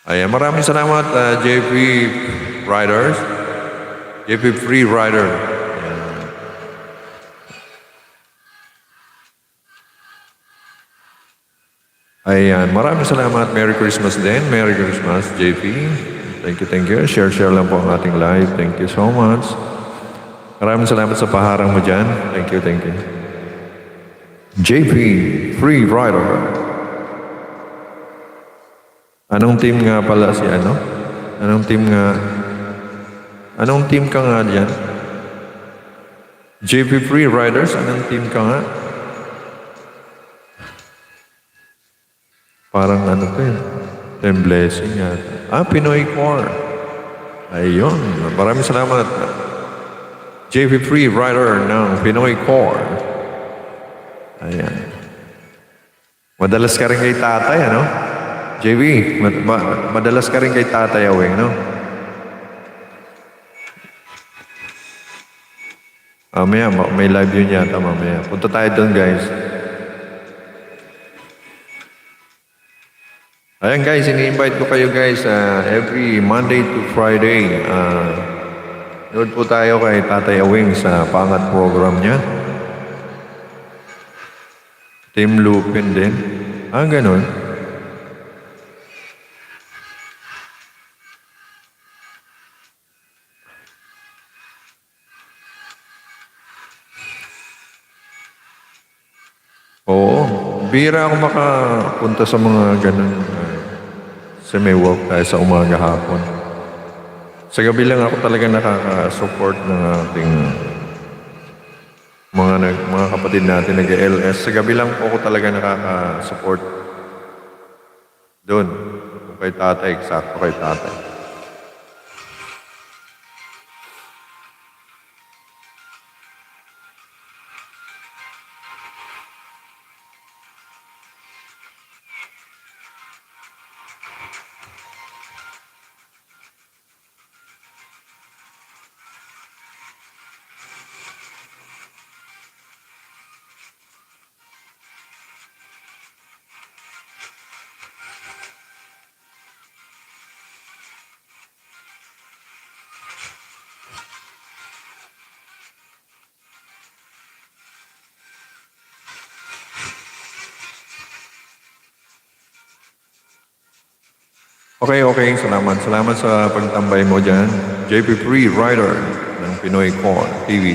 Ayan, maraming salamat JP Riders. JP Free Rider. Ayan, maraming salamat. Merry Christmas din. Merry Christmas, JP. Thank you. Share lang po ang ating live. Thank you so much. Maraming salamat sa paharang mo dyan. Thank you. JP, Free Rider. Anong team nga pala si ano? Anong team ka nga dyan? JP Free Riders, anong team ka nga? Parang ano to yun? Team Blessing yata. Pinoy Core. Ayun. Maraming salamat. JP Free Rider ng Pinoy Core. Ayan. Madalas ka rin kay tatay, ano? JB, madalas ka rin kay tatay Aweng, no? Mamaya, may live yun yata mamaya. Punta tayo doon, guys. Ayan guys, ini-invite ko kayo guys every Monday to Friday. Nood po tayo kay Tatay Awing sa pangat program niya. Team Lupin din. Ganun. Oo, bira ako makapunta sa mga ganun. Kasi may work tayo sa umaga hapon. Sa gabi lang ako talaga nakaka-support ng ating mga kapatid natin nag-LS. Sa gabi lang po ako talaga nakaka-support doon. Kung kay tatay, eksakto kay tatay. Okay. Salamat. Salamat sa pagtambay mo dyan. JP Free Rider ng Pinoy Core TV.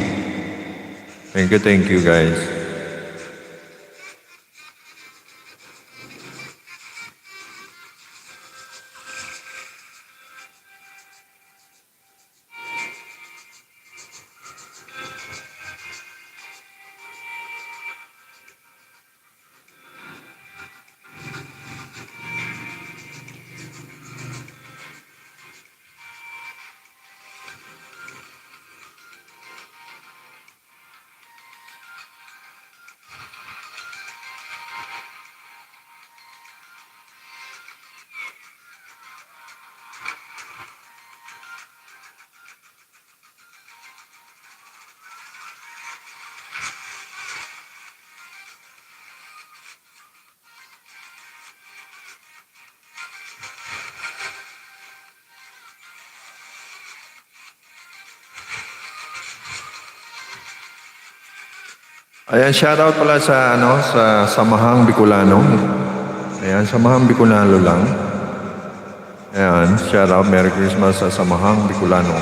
Thank you guys. Ayan, shoutout pala sa Samahang Bicolano. Ayan, Samahang Bicolano lang. Ayan, shoutout, Merry Christmas sa Samahang Bicolano.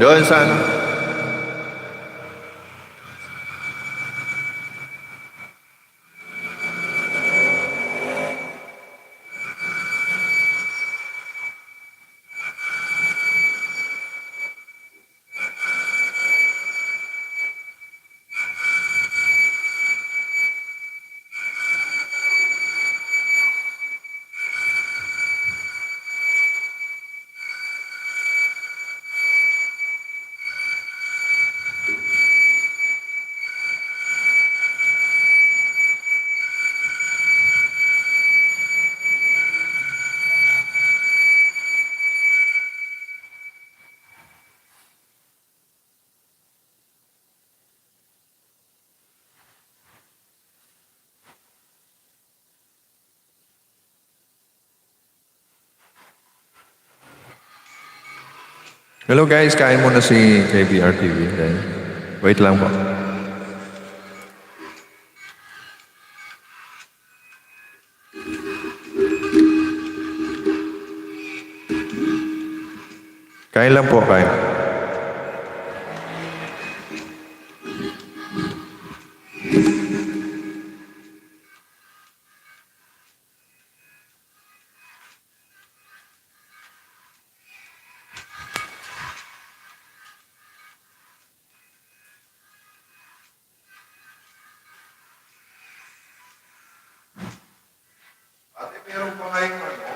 Doon sa ano? Hello guys, kain muna si KBR TV. Okay? Wait lang po. Kain lang po, kain. Ate, meron pa kayong ano?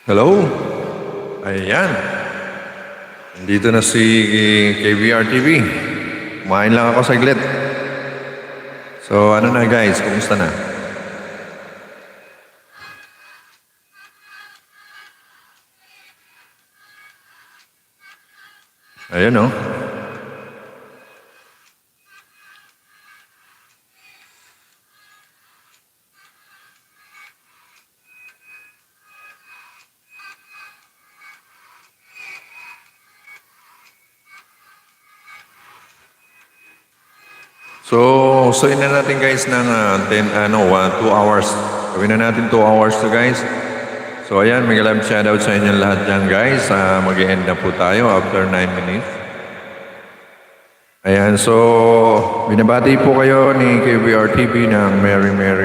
Hello? Ayan. Nandito na si KBR TV. Kumain lang ako saglit. So ano na guys, kumusta na? Ayan oh. So, usuin na natin guys ng 2 hours. Gawin na natin 2 hours to guys. So, ayan, may love shoutout sa inyo lahat dyan guys. Mag-end na po tayo after 9 minutes. Ayan, so, binabati po kayo ni KBR TV ng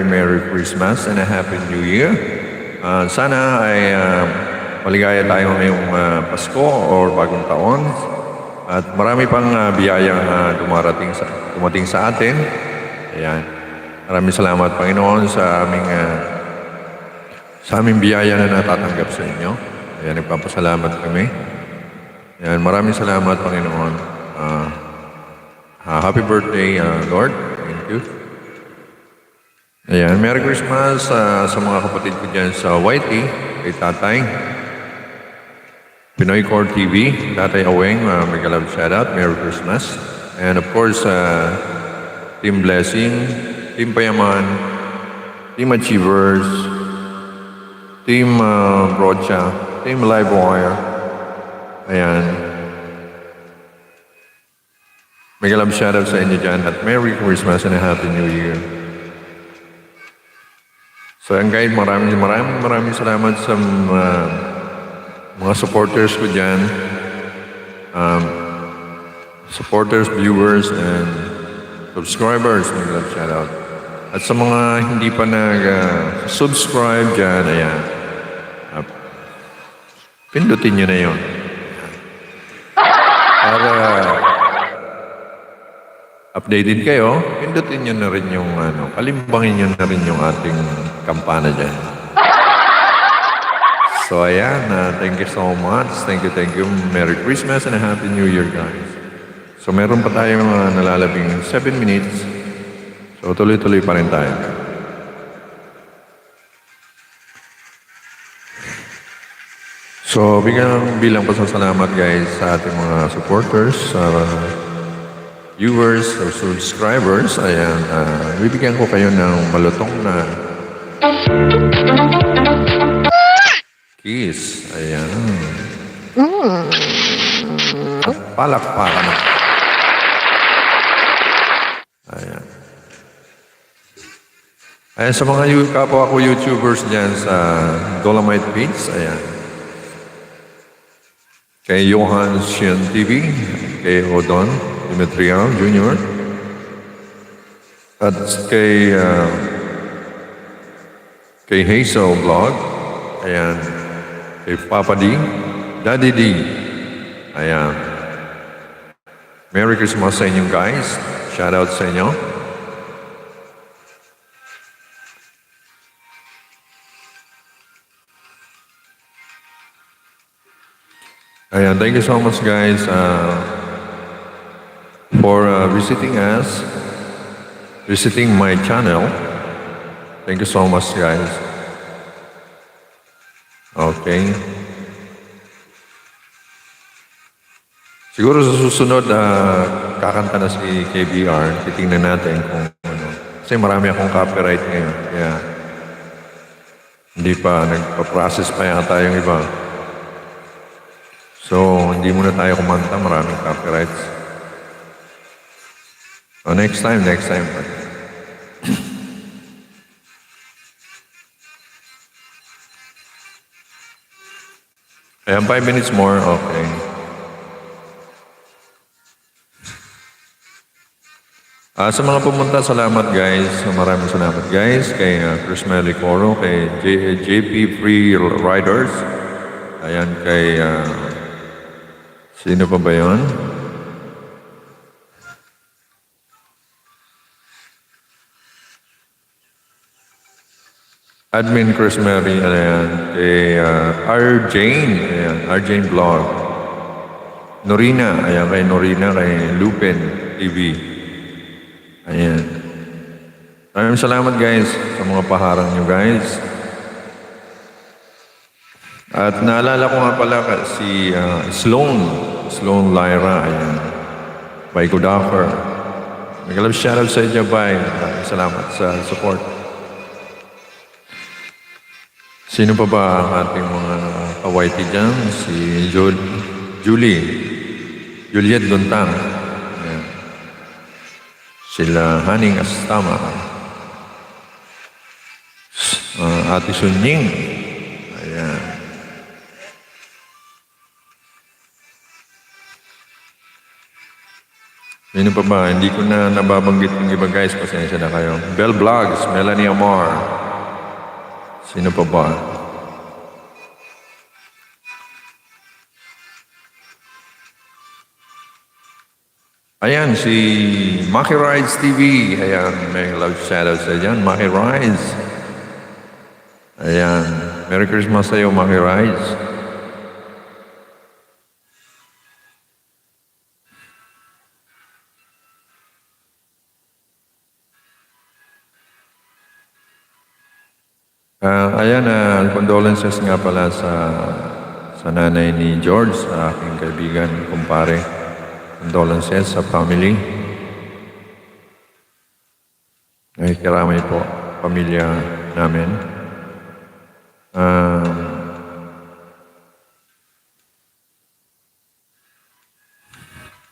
Merry Christmas and a Happy New Year. Sana ay maligaya tayo ngayong Pasko or Bagong Taon. At marami pang biyayang dumating sa atin. Ayan. Maraming salamat Panginoon sa aming biyaya na natatanggap sa inyo. Ayan, nagpapasalamat kami. Ayan, maraming salamat Panginoon. Happy birthday, Lord. Thank you. Ayan, Merry Christmas sa mga kapatid ko dyan sa YT, kay Tatay. Pinoy Core TV, Tatay Aweng, mega love shoutout, Merry Christmas. And of course, Team Blessing, Team Payaman, Team Achievers, Team Brocha, Team Livewire. Ayan. Mega love shoutout sa inyo dyan at Merry Christmas and a Happy New Year. So yan guys, maraming salamat sa mga supporters ko dyan. Supporters, viewers, and subscribers, mega love shoutout. At sa mga hindi pa nag-subscribe dyan, ayan. Pindutin nyo na yun. Para updated kayo, pindutin nyo na rin yung kalimbangin nyo na rin yung ating kampana dyan. So ayan, thank you so much. Thank you. Merry Christmas and a Happy New Year guys. So meron pa tayong nalalabing 7 minutes. So tuloy-tuloy pa rin tayo. So bilang pasasalamat guys sa ating mga supporters, viewers, or subscribers. Ayan, bibigyan ko kayo ng malutong na kiss. Ayan. At palakpakan. Ayan. Ayan, sa mga kapwa ko YouTubers dyan sa Dolomite Beach. Ayan. Kay Johan Shian TV, kay Odon Dimitriao Jr. At kay Hazel Vlog. Ayan. Kay Papa D, Daddy D. Ayan. Merry Christmas sa inyo guys. Shout out sa inyo. Ayan, thank you so much guys for visiting us, visiting my channel. Thank you so much guys. Okay. Siguro sa susunod, kakanta na si KBR. Titingnan natin kung ano. Kasi marami akong copyright ngayon. Kaya hindi pa, nagpa-process pa yata yung iba. So, hindi muna tayo kumanta. Maraming copyrights. So, next time. Ayan, 5 minutes more. Okay. Sa mga pumunta, salamat guys. Maraming salamat guys. Kay Chris Melicoro, kay JP Free Riders. Ayan, kay... sino pa ba yun? Admin Chris Mary, ayan. Kay R. Jane, ayan. R. Jane Vlog. Norina, ayan. Kay Norina, kay Lupin TV. Ayan. Maraming salamat guys sa mga paharang nyo guys. At naalala ko nga pala si Sloan Lyra, ayan. By Godafer. Nag-love shoutout sa inyo, bye. Maraming salamat sa support. Sino pa ba ang ating mga kawaiti dyan? Si Juliet Duntang. Ayan. Sila Haning Astama. Ate Sunying. Ayan. Sino pa ba? Hindi ko na nababanggit yung iba guys. Pasensya na kayo. Bell Vlogs, Melanie Amor. Sino pa ba? Ayan, si Maki Rides TV. Ayan, may love shoutout sa dyan. Maki Rides. Ayan. Merry Christmas sa iyo, Maki Rides. Ayan, condolences nga pala sa nanay ni George, sa aking kaibigan, kumpare. Condolences sa family. Ay, karamay po, pamilya namin.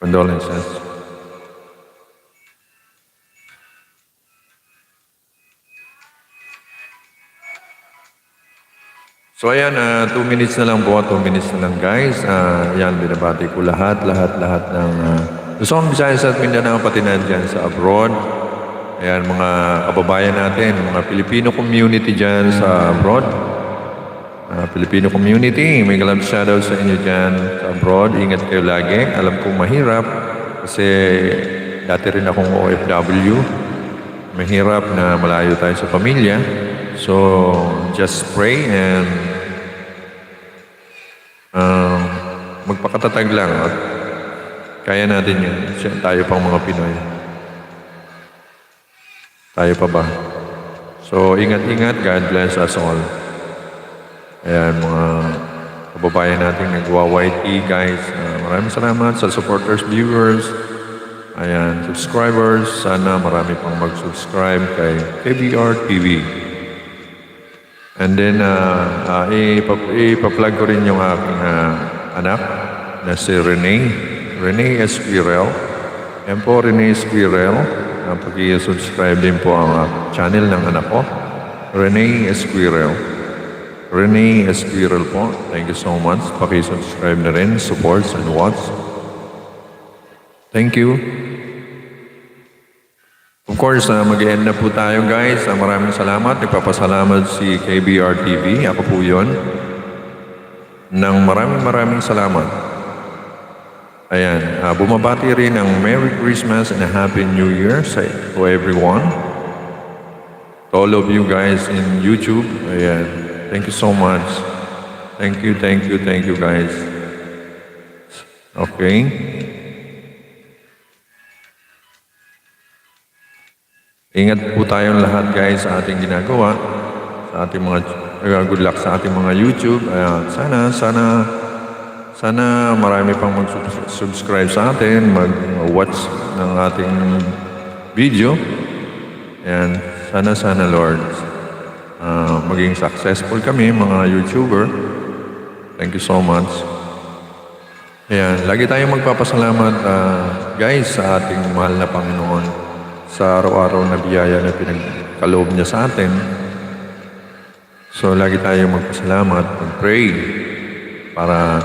Condolences. So ayan, 2 minutes na lang po, 2 minutes na lang guys. Ayan, binabati ko lahat ng Luzon, Visayas at Mindanao, pati na dyan sa abroad. Ayan, mga kababayan natin, mga Filipino community dyan sa abroad. Filipino community, may love shoutout sa inyo dyan sa abroad. Ingat kayo lagi. Alam kong mahirap kasi dati rin akong OFW. Mahirap na malayo tayo sa pamilya. So, just pray and magpakatatag lang at kaya natin yun. Tayo pang mga Pinoy. Tayo pa ba? So, ingat-ingat. God bless us all. Ayan, mga kababayan natin nagwa-YT, guys. Maraming salamat sa supporters, viewers, ayan, subscribers. Sana marami pang mag-subscribe kay KBR TV. And then, ipa-plug ko rin yung aking anak na si Rene Esquirel. Yan po, Rene Esquirel. Pag-i-subscribe din po ang channel ng anak ko. Rene Esquirel. Rene Esquirel po. Thank you so much. Pag-i-subscribe na rin, supports and watch. Thank you. Of course, mag-end na po tayo guys. Maraming salamat. Nagpapasalamat si KBR TV. Ako po yun. Nang maraming salamat. Ayan. Bumabati rin ng Merry Christmas and a Happy New Year to everyone. To all of you guys in YouTube. Ayan. Thank you so much. Thank you guys. Okay. Ingat po tayong lahat guys sa ating ginagawa, sa ating mga good luck sa ating mga YouTube. Sana marami pang mag-subscribe sa atin, mag-watch ng ating video. And sana Lord, maging successful kami mga YouTuber. Thank you so much. Ayan, lagi tayong magpapasalamat guys sa ating mahal na Panginoon sa araw-araw na biyaya na pinagkaloob niya sa atin. So, lagi tayo magpasalamat, mag-pray para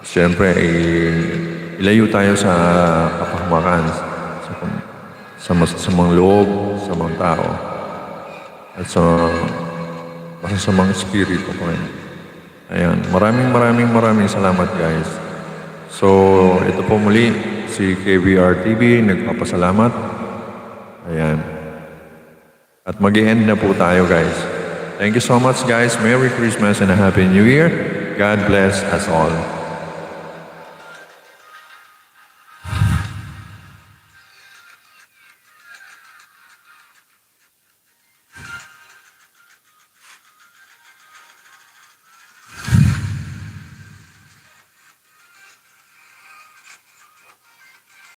siyempre ilayo tayo sa kapahamakan, sa masasamang loob, sa mga tao, at sa masasamang espiritu ko rin. Ayan, maraming salamat guys. So, ito po muli si KBR TV, nagpapasalamat. Ayan. At mag-end na po tayo guys. Thank you so much, guys. Merry Christmas and a Happy New Year. God bless us all.